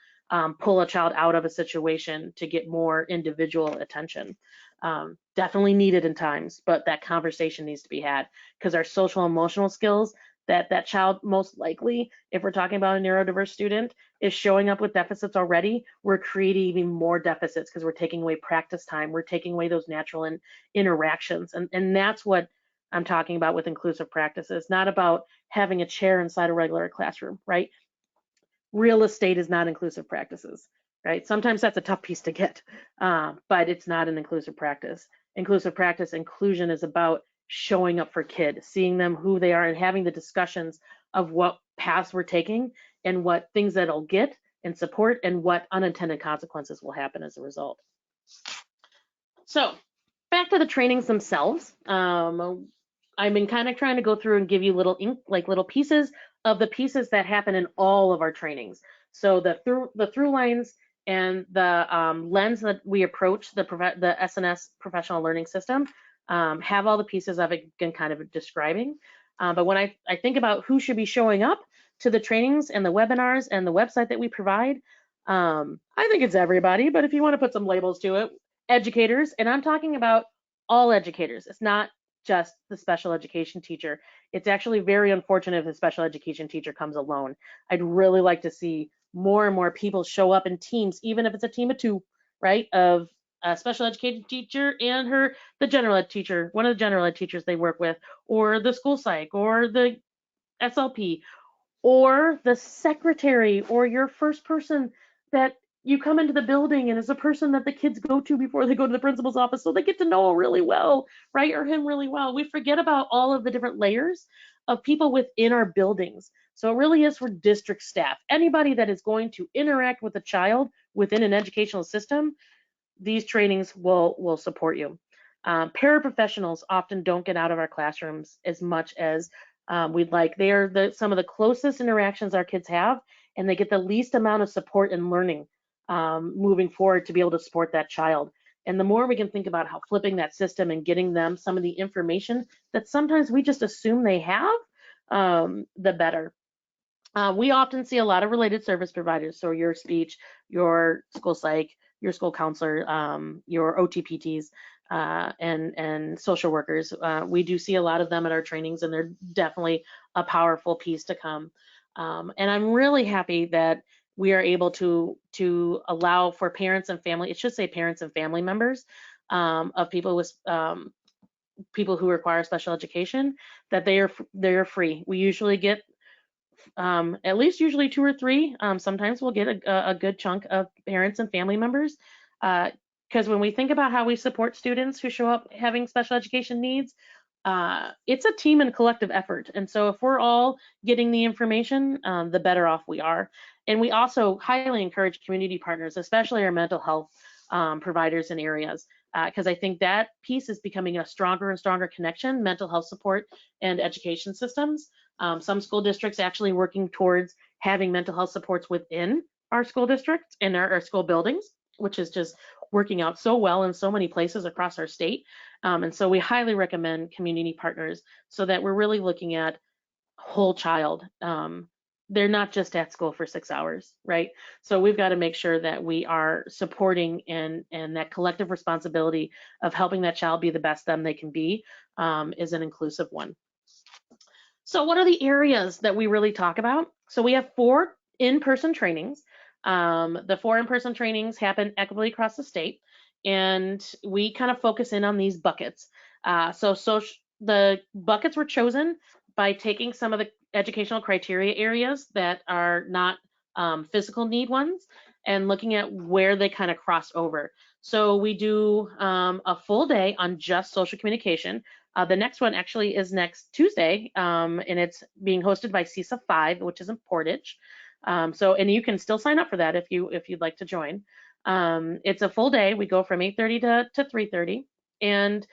pull a child out of a situation to get more individual attention. Definitely needed in times, but that conversation needs to be had, because our social emotional skills, that child most likely, if we're talking about a neurodiverse student, is showing up with deficits already, we're creating even more deficits because we're taking away practice time, we're taking away those natural interactions. And that's what I'm talking about with inclusive practices, not about having a chair inside a regular classroom, right? Real estate is not inclusive practices, right? Sometimes that's a tough piece to get, but it's not an inclusive practice. Inclusive practice, inclusion is about showing up for kids, seeing them who they are, and having the discussions of what paths we're taking and what things that it'll get and support, and what unintended consequences will happen as a result. So back to the trainings themselves. I've been kind of trying to go through and give you little pieces of the pieces that happen in all of our trainings. So the through lines and the lens that we approach the SNS professional learning system have all the pieces I've been kind of describing. But when I think about who should be showing up to the trainings and the webinars and the website that we provide, I think it's everybody, but if you want to put some labels to it, educators, and I'm talking about all educators. It's not just the special education teacher. It's actually very unfortunate if the special education teacher comes alone. I'd really like to see more and more people show up in teams, even if it's a team of 2, right? Of a special education teacher and the general ed teacher, one of the general ed teachers they work with, or the school psych, or the SLP, or the secretary, or your first person that you come into the building and is a person that the kids go to before they go to the principal's office, so they get to know really well, right? Or him really well. We forget about all of the different layers of people within our buildings. So it really is for district staff. Anybody that is going to interact with a child within an educational system, these trainings will support you. Paraprofessionals often don't get out of our classrooms as much as we'd like. They are some of the closest interactions our kids have, and they get the least amount of support and learning moving forward to be able to support that child. And the more we can think about how flipping that system and getting them some of the information that sometimes we just assume they have, the better. We often see a lot of related service providers, so your speech, your school psych, your school counselor, your OTPTs, and social workers. We do see a lot of them at our trainings, and they're definitely a powerful piece to come. And I'm really happy that we are able to allow for parents and family, it should say parents and family members of people with people who require special education, that they are free. We usually get at least usually 2 or 3. Sometimes we'll get a good chunk of parents and family members, because when we think about how we support students who show up having special education needs, it's a team and collective effort. And so if we're all getting the information, the better off we are. And we also highly encourage community partners, especially our mental health providers in areas, because I think that piece is becoming a stronger and stronger connection, mental health support and education systems. Some school districts actually working towards having mental health supports within our school districts and our school buildings, which is just working out so well in so many places across our state. And so we highly recommend community partners, so that we're really looking at whole child. They're not just at school for 6 hours, right? So we've got to make sure that we are supporting and that collective responsibility of helping that child be the best them they can be is an inclusive one. So what are the areas that we really talk about? So we have 4 in-person trainings. The 4 in-person trainings happen equitably across the state, and we kind of focus in on these buckets. So the buckets were chosen by taking some of the educational criteria areas that are not physical need ones, and looking at where they kind of cross over. So we do a full day on just social communication. The next one actually is next Tuesday, and it's being hosted by CISA 5, which is in Portage. And you can still sign up for that if you'd like to join. It's a full day. We go from 8:30 to 3:30, and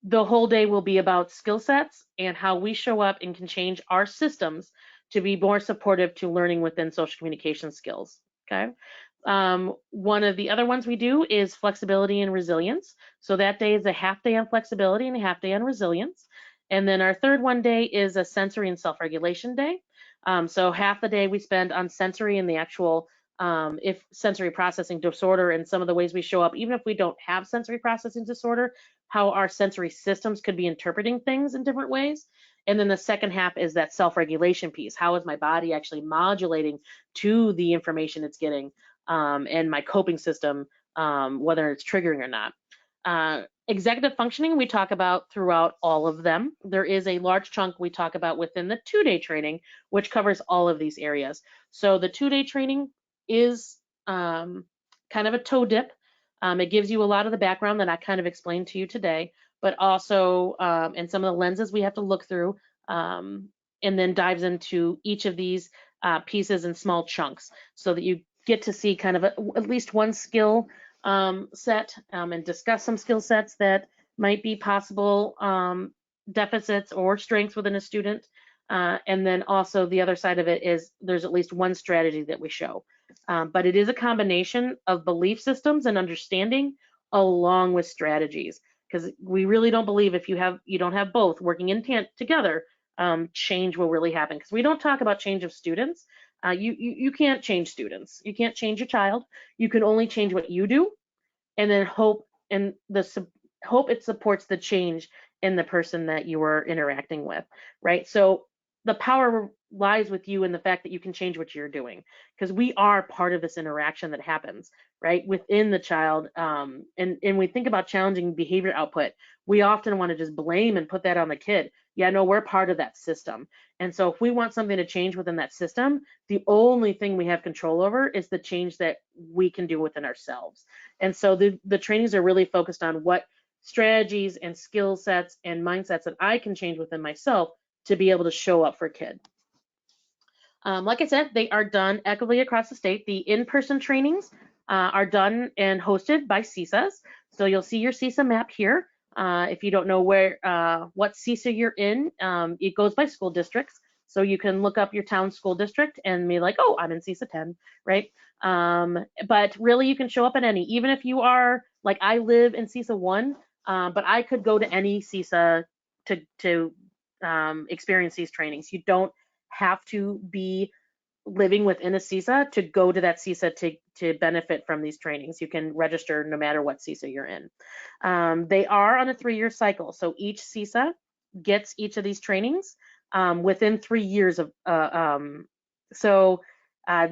the whole day will be about skill sets and how we show up and can change our systems to be more supportive to learning within social communication skills. Okay. One of the other ones we do is flexibility and resilience. So that day is a half day on flexibility and a half day on resilience. And then our third one day is a sensory and self-regulation day. So half the day we spend on sensory and the actual if sensory processing disorder and some of the ways we show up, even if we don't have sensory processing disorder, how our sensory systems could be interpreting things in different ways. And then the second half is that self-regulation piece. How is my body actually modulating to the information it's getting, and my coping system, whether it's triggering or not. Executive functioning, we talk about throughout all of them. There is a large chunk we talk about within the 2-day training, which covers all of these areas. So the 2-day training is kind of a toe dip. It gives you a lot of the background that I kind of explained to you today, but also and some of the lenses we have to look through, and then dives into each of these pieces in small chunks so that you get to see kind of at least one skill set, and discuss some skill sets that might be possible deficits or strengths within a student. And then also the other side of it is there's at least one strategy that we show. But it is a combination of belief systems and understanding along with strategies, because we really don't believe if you don't have both working in together, change will really happen. Because we don't talk about change of students. You can't change students. You can't change your child. You can only change what you do, and then hope it supports the change in the person that you are interacting with, right? So the power lies with you in the fact that you can change what you're doing, because we are part of this interaction that happens, right, within the child. And we think about challenging behavior output, we often want to just blame and put that on the kid. Yeah, no, we're part of that system. And so if we want something to change within that system, the only thing we have control over is the change that we can do within ourselves. And so the trainings are really focused on what strategies and skill sets and mindsets that I can change within myself to be able to show up for a kid. Like I said, they are done equitably across the state. The in-person trainings are done and hosted by CISAs. So you'll see your CISA map here. If you don't know what CISA you're in, it goes by school districts. So you can look up your town school district and be like, oh, I'm in CISA 10, right? But really you can show up at any, even if you are, like I live in CISA 1, but I could go to any CISA to experience these trainings. You don't have to be living within a CISA to go to that CISA to benefit from these trainings. You can register no matter what CISA you're in. They are on a 3-year cycle, so each CISA gets each of these trainings within 3 years of.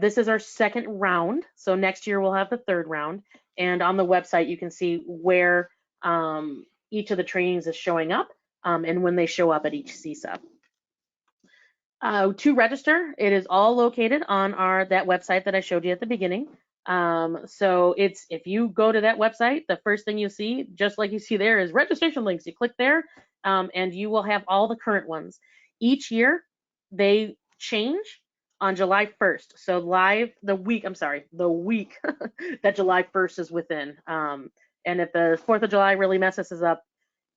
This is our second round. So next year we'll have the third round, and on the website you can see where each of the trainings is showing up and when they show up at each CISA. To register, it is all located on that website that I showed you at the beginning. So if you go to that website, the first thing you see, just like you see there, is registration links. You click there, and you will have all the current ones. Each year, they change on July 1st. So the week that July 1st is within. And if the 4th of July really messes us up,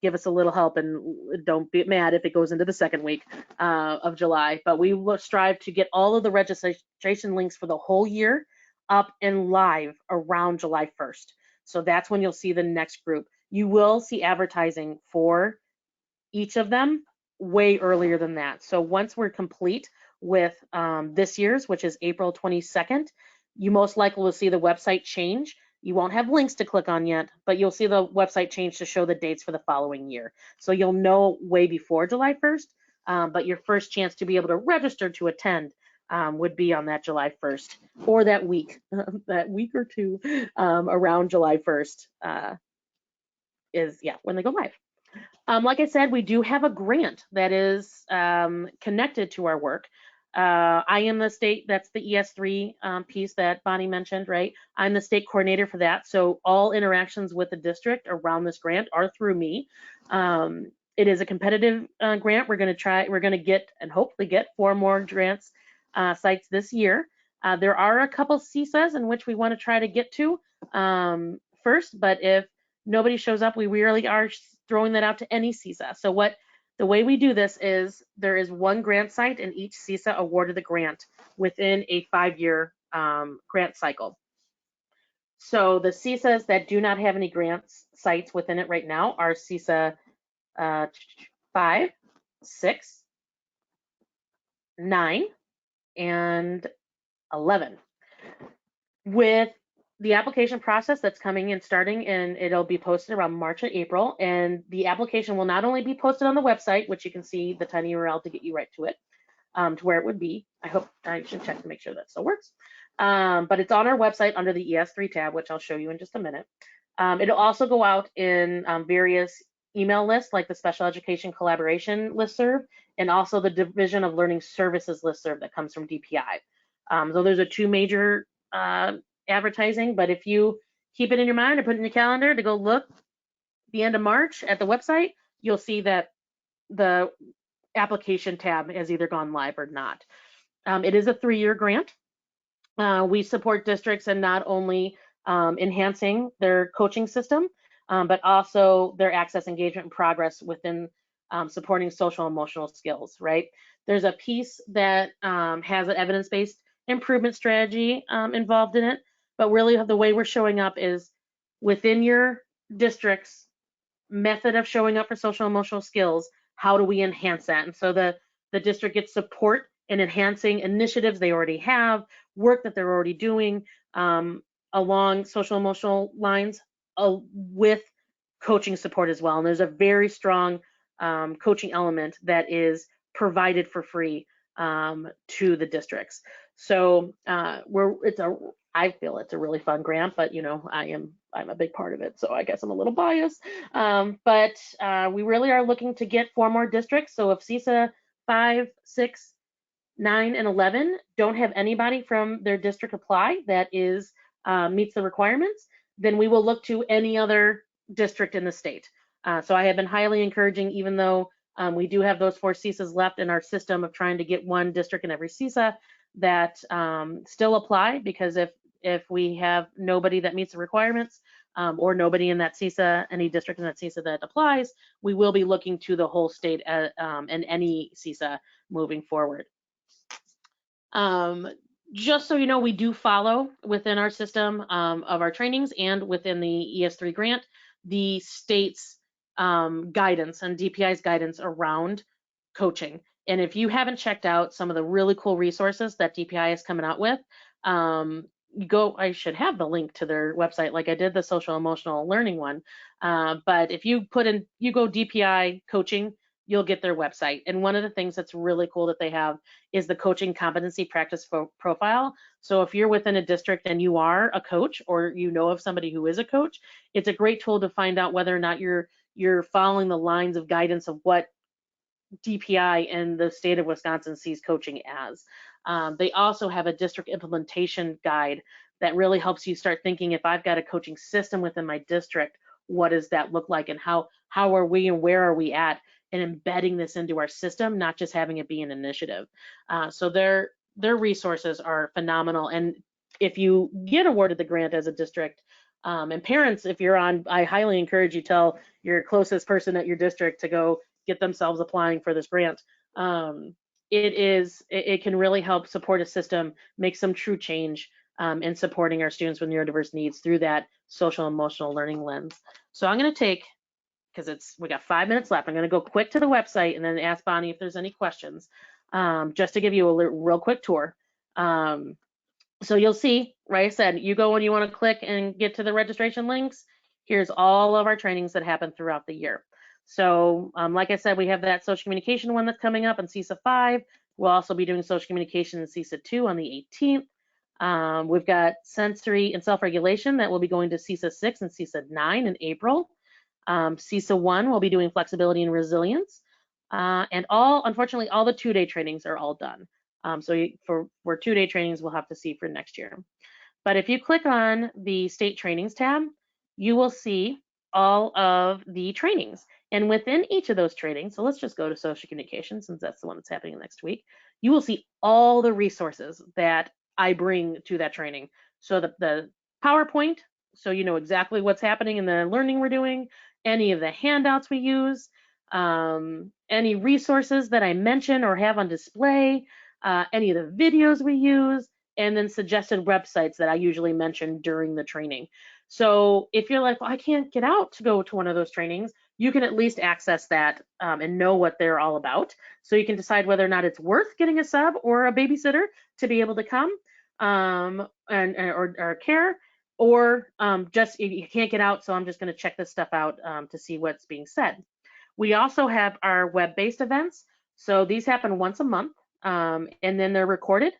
give us a little help and don't be mad if it goes into the second week of July. But we will strive to get all of the registration links for the whole year up and live around July 1st. So that's when you'll see the next group. You will see advertising for each of them way earlier than that. So once we're complete with this year's, which is April 22nd, you most likely will see the website change. You won't have links to click on yet, but you'll see the website change to show the dates for the following year. So you'll know way before July 1st, but your first chance to be able to register to attend would be on that July 1st or that week or two around July 1st is when they go live. Like I said, we do have a grant that is connected to our work. I am the state, that's the ES3 piece that Bonnie mentioned, right? I'm the state coordinator for that. So all interactions with the district around this grant are through me. It is a competitive grant. We're going to get and hopefully get 4 more grants sites this year. There are a couple CISAs in which we want to try to get to first, but if nobody shows up, we really are throwing that out to any CISA. So the way we do this is there is 1 grant site and each CISA awarded the grant within a 5-year grant cycle. So the CISAs that do not have any grants sites within it right now are CISA 5, 6, 9, and 11. With the application process that's coming and starting, and it'll be posted around March or April, and the application will not only be posted on the website, which you can see the tiny URL to get you right to it, to where it would be. I should check to make sure that still works. But it's on our website under the ES3 tab, which I'll show you in just a minute. It'll also go out in various email lists, like the Special Education Collaboration listserv, and also the Division of Learning Services listserv that comes from DPI. So those are 2 major advertising, but if you keep it in your mind or put it in your calendar to go look the end of March at the website, you'll see that the application tab has either gone live or not. It is a 3-year grant. We support districts in not only enhancing their coaching system, but also their access, engagement, and progress within supporting social emotional skills, right? There's a piece that has an evidence-based improvement strategy involved in it, but really the way we're showing up is within your district's method of showing up for social emotional skills, how do we enhance that? And so the district gets support in enhancing initiatives they already have, work that they're already doing along social emotional lines with coaching support as well. And there's a very strong coaching element that is provided for free to the districts. So I feel it's a really fun grant, but I'm a big part of it, so I guess I'm a little biased. But we really are looking to get 4 more districts. So if CISA 5, 6, 9, and 11 don't have anybody from their district apply that is meets the requirements, then we will look to any other district in the state. So I have been highly encouraging, even though we do have those 4 CISAs left in our system of trying to get 1 district in every CISA, that still apply, because if we have nobody that meets the requirements or nobody in that CISA, any district in that CISA that applies, we will be looking to the whole state and any CISA moving forward. Just so you know, we do follow within our system of our trainings and within the ES3 grant, the state's guidance and DPI's guidance around coaching. And if you haven't checked out some of the really cool resources that DPI is coming out with, I should have the link to their website like I did the social emotional learning one. But if you go DPI coaching, you'll get their website. And one of the things that's really cool that they have is the coaching competency practice profile. So if you're within a district and you are a coach, or you know of somebody who is a coach, it's a great tool to find out whether or not you're following the lines of guidance of what DPI and the state of Wisconsin sees coaching as. They also have a district implementation guide that really helps you start thinking, if I've got a coaching system within my district, what does that look like, and how are we and where are we at in embedding this into our system, not just having it be an initiative. So their resources are phenomenal. And if you get awarded the grant as a district, and parents, if you're on, I highly encourage you tell your closest person at your district to go get themselves applying for this grant. It can really help support a system, make some true change in supporting our students with neurodiverse needs through that social emotional learning lens. So I'm going to take, because we got 5 minutes left, I'm going to go quick to the website and then ask Bonnie if there's any questions, just to give you a real quick tour. So you'll see, right, I said, you go when you want to click and get to the registration links. Here's all of our trainings that happen throughout the year. So like I said, we have that social communication one that's coming up on CISA 5. We'll also be doing social communication in CISA 2 on the 18th. We've got sensory and self-regulation that will be going to CISA 6 and CISA 9 in April. CISA 1 will be doing flexibility and resilience. And unfortunately, all the 2-day trainings are all done. So for 2-day trainings, we'll have to see for next year. But if you click on the state trainings tab, you will see all of the trainings. And within each of those trainings, so let's just go to social communication since that's the one that's happening next week, you will see all the resources that I bring to that training. So the PowerPoint, so you know exactly what's happening in the learning we're doing, any of the handouts we use, any resources that I mention or have on display, any of the videos we use, and then suggested websites that I usually mention during the training. So if you're like, well, I can't get out to go to one of those trainings, you can at least access that and know what they're all about. So you can decide whether or not it's worth getting a sub or a babysitter to be able to come or care, or just you can't get out, so I'm just going to check this stuff out to see what's being said. We also have our web-based events. So these happen once a month, and then they're recorded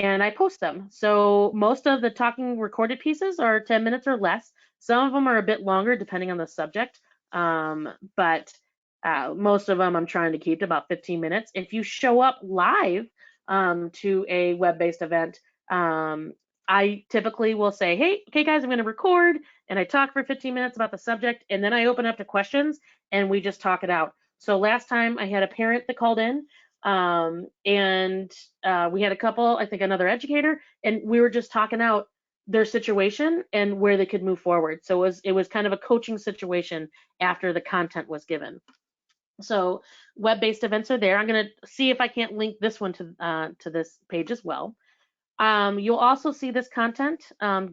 and I post them. So most of the talking recorded pieces are 10 minutes or less. Some of them are a bit longer depending on the subject, but most of them I'm trying to keep to about 15 minutes. If you show up live to a web-based event, I typically will say, hey, okay guys, I'm going to record, and I talk for 15 minutes about the subject, and then I open up to questions and we just talk it out. So last time I had a parent that called in, and we had a couple, I think another educator, and we were just talking out their situation and where they could move forward. So it was kind of a coaching situation after the content was given. So web-based events are there. I'm going to see if I can't link this one to this page as well. You'll also see this content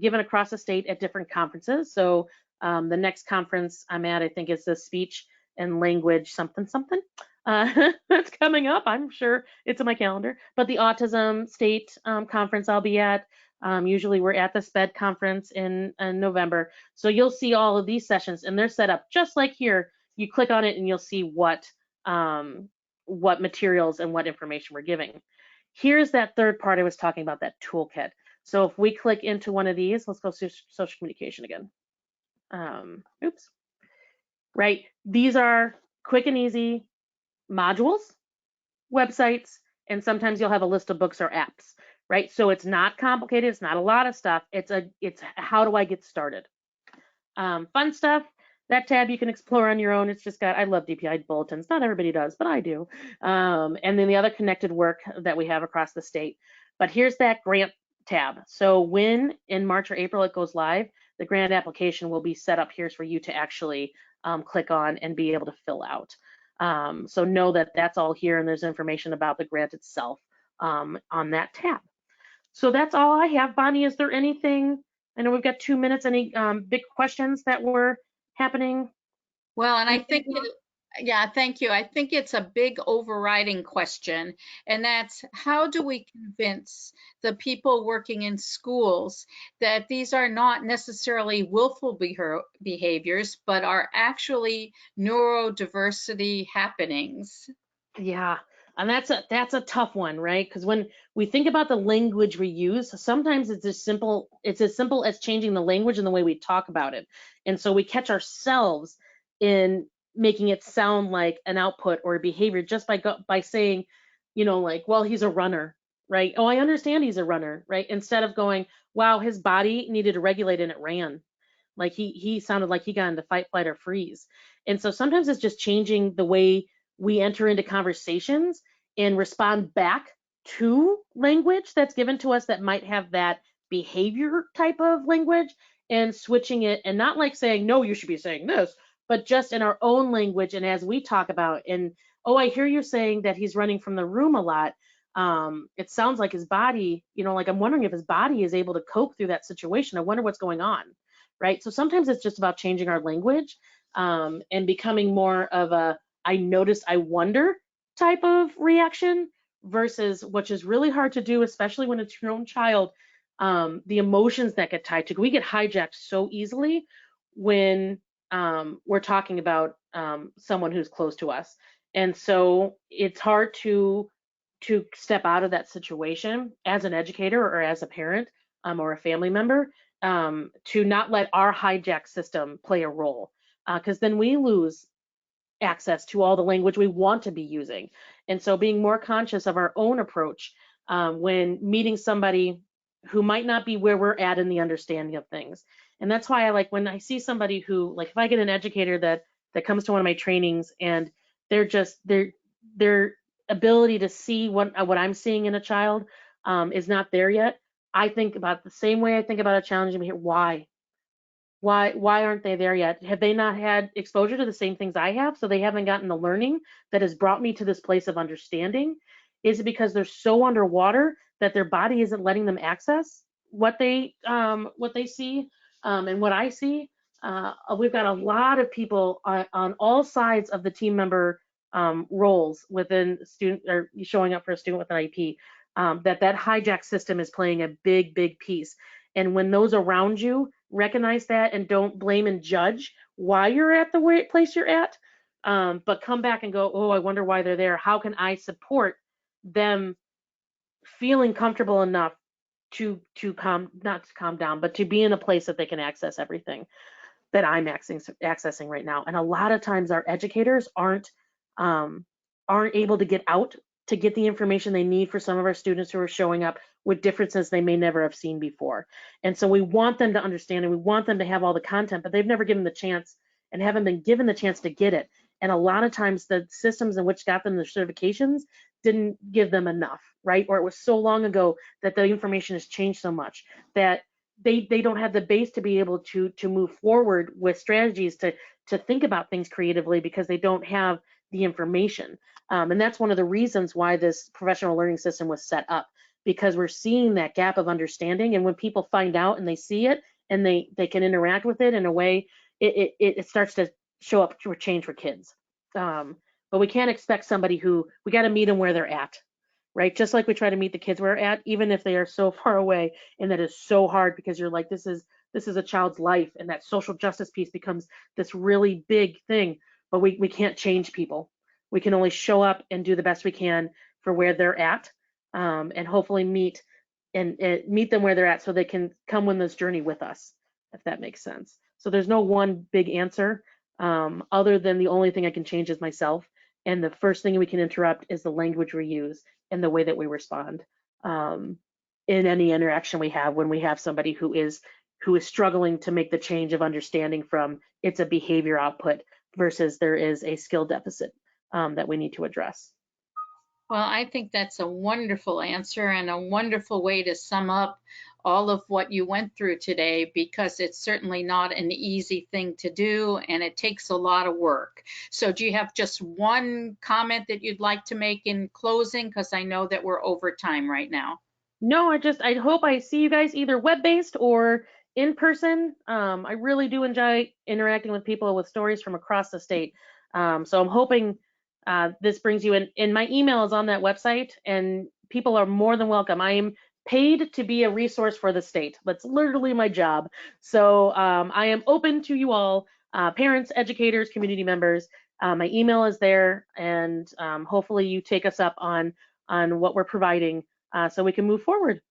given across the state at different conferences. So the next conference I'm at, I think, is the speech and language something. That's coming up. I'm sure it's in my calendar. But the autism state conference I'll be at. Usually we're at the SPED conference in November. So you'll see all of these sessions, and they're set up just like here. You click on it and you'll see what materials and what information we're giving. Here's that third part I was talking about, that toolkit. So if we click into one of these, let's go to social communication again. Oops. Right, these are quick and easy modules, websites, and sometimes you'll have a list of books or apps, right? So it's not complicated, it's not a lot of stuff, it's how do I get started? Fun stuff, that tab you can explore on your own. It's just got, I love DPI bulletins, not everybody does, but I do. And then the other connected work that we have across the state. But here's that grant tab. So when in March or April it goes live, the grant application will be set up here for you to actually click on and be able to fill out. So know that that's all here, and there's information about the grant itself on that tab. So that's all I have. Bonnie, is there anything, I know we've got 2 minutes, any big questions that were happening? Well, and I think, yeah, thank you. I think it's a big overriding question, and that's how do we convince the people working in schools that these are not necessarily willful behaviors, but are actually neurodiversity happenings? Yeah, and that's a tough one, right? Because when we think about the language we use, sometimes it's as simple as changing the language and the way we talk about it. And so we catch ourselves in making it sound like an output or a behavior just by saying, like, well, he's a runner, right? Oh, I understand he's a runner, right? Instead of going, wow, his body needed to regulate and it ran. Like he sounded like he got into fight, flight, or freeze. And so sometimes it's just changing the way we enter into conversations and respond back to language that's given to us that might have that behavior type of language, and switching it, and not like saying, no, you should be saying this, but just in our own language. And as we talk about, and oh, I hear you saying that he's running from the room a lot. It sounds like his body, like I'm wondering if his body is able to cope through that situation. I wonder what's going on, right? So sometimes it's just about changing our language and becoming more of a I notice, I wonder type of reaction, versus, which is really hard to do, especially when it's your own child, the emotions that get tied to. We get hijacked so easily when we're talking about someone who's close to us. And so it's hard to step out of that situation as an educator or as a parent or a family member, to not let our hijack system play a role, because then we lose access to all the language we want to be using. And so being more conscious of our own approach when meeting somebody who might not be where we're at in the understanding of things. And that's why I like when I see somebody who, like if I get an educator that that comes to one of my trainings, and they're just their ability to see what I'm seeing in a child is not there yet. I think about the same way I think about a challenging behavior. Why aren't they there yet? Have they not had exposure to the same things I have, so they haven't gotten the learning that has brought me to this place of understanding? Is it because they're so underwater that their body isn't letting them access what they see and what I see? We've got a lot of people on all sides of the team member roles within student or showing up for a student with an IEP. That hijack system is playing a big piece. And when those around you recognize that and don't blame and judge why you're at the place you're at, but come back and go, oh, I wonder why they're there. How can I support them feeling comfortable enough to not to calm down, but to be in a place that they can access everything that I'm accessing right now. And a lot of times our educators aren't able to get out to get the information they need for some of our students who are showing up with differences they may never have seen before. And so we want them to understand and we want them to have all the content, but they've never given the chance and haven't been given the chance to get it. And a lot of times the systems in which got them their certifications didn't give them enough, right? Or it was so long ago that the information has changed so much that they don't have the base to be able to move forward with strategies to think about things creatively because they don't have the information. And that's one of the reasons why this professional learning system was set up, because we're seeing that gap of understanding. And when people find out and they see it and they can interact with it in a way, it starts to show up for change for kids. But we can't expect somebody we got to meet them where they're at, right? Just like we try to meet the kids where they're at, even if they are so far away, and that is so hard because you're like, this is a child's life, and that social justice piece becomes this really big thing. But we can't change people. We can only show up and do the best we can for where they're at, and hopefully meet them where they're at so they can come on this journey with us, if that makes sense. So there's no one big answer other than the only thing I can change is myself. And the first thing we can interrupt is the language we use and the way that we respond in any interaction we have when we have somebody who is struggling to make the change of understanding from it's a behavior output versus there is a skill deficit that we need to address. Well, I think that's a wonderful answer and a wonderful way to sum up all of what you went through today, because it's certainly not an easy thing to do and it takes a lot of work. So do you have just one comment that you'd like to make in closing? Because I know that we're over time right now. No, I hope I see you guys either web-based or in person. I really do enjoy interacting with people with stories from across the state. So I'm hoping this brings you in. And my email is on that website, and people are more than welcome. I am paid to be a resource for the state. That's literally my job. So I am open to you all, parents, educators, community members. My email is there, and hopefully you take us up on what we're providing so we can move forward.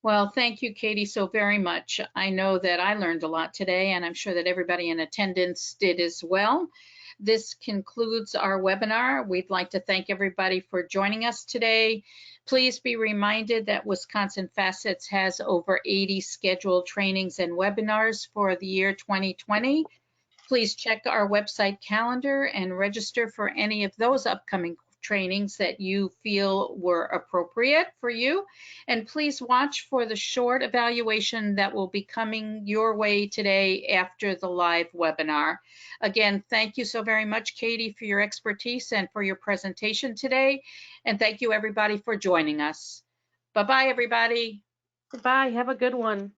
Well, thank you, Katie, so very much. I know that I learned a lot today, and I'm sure that everybody in attendance did as well. This concludes our webinar. We'd like to thank everybody for joining us today. Please be reminded that Wisconsin Facets has over 80 scheduled trainings and webinars for the year 2020. Please check our website calendar and register for any of those upcoming trainings that you feel were appropriate for you. And please watch for the short evaluation that will be coming your way today after the live webinar. Again, thank you so very much, Katie, for your expertise and for your presentation today. And thank you, everybody, for joining us. Bye-bye, everybody. Bye. Have a good one.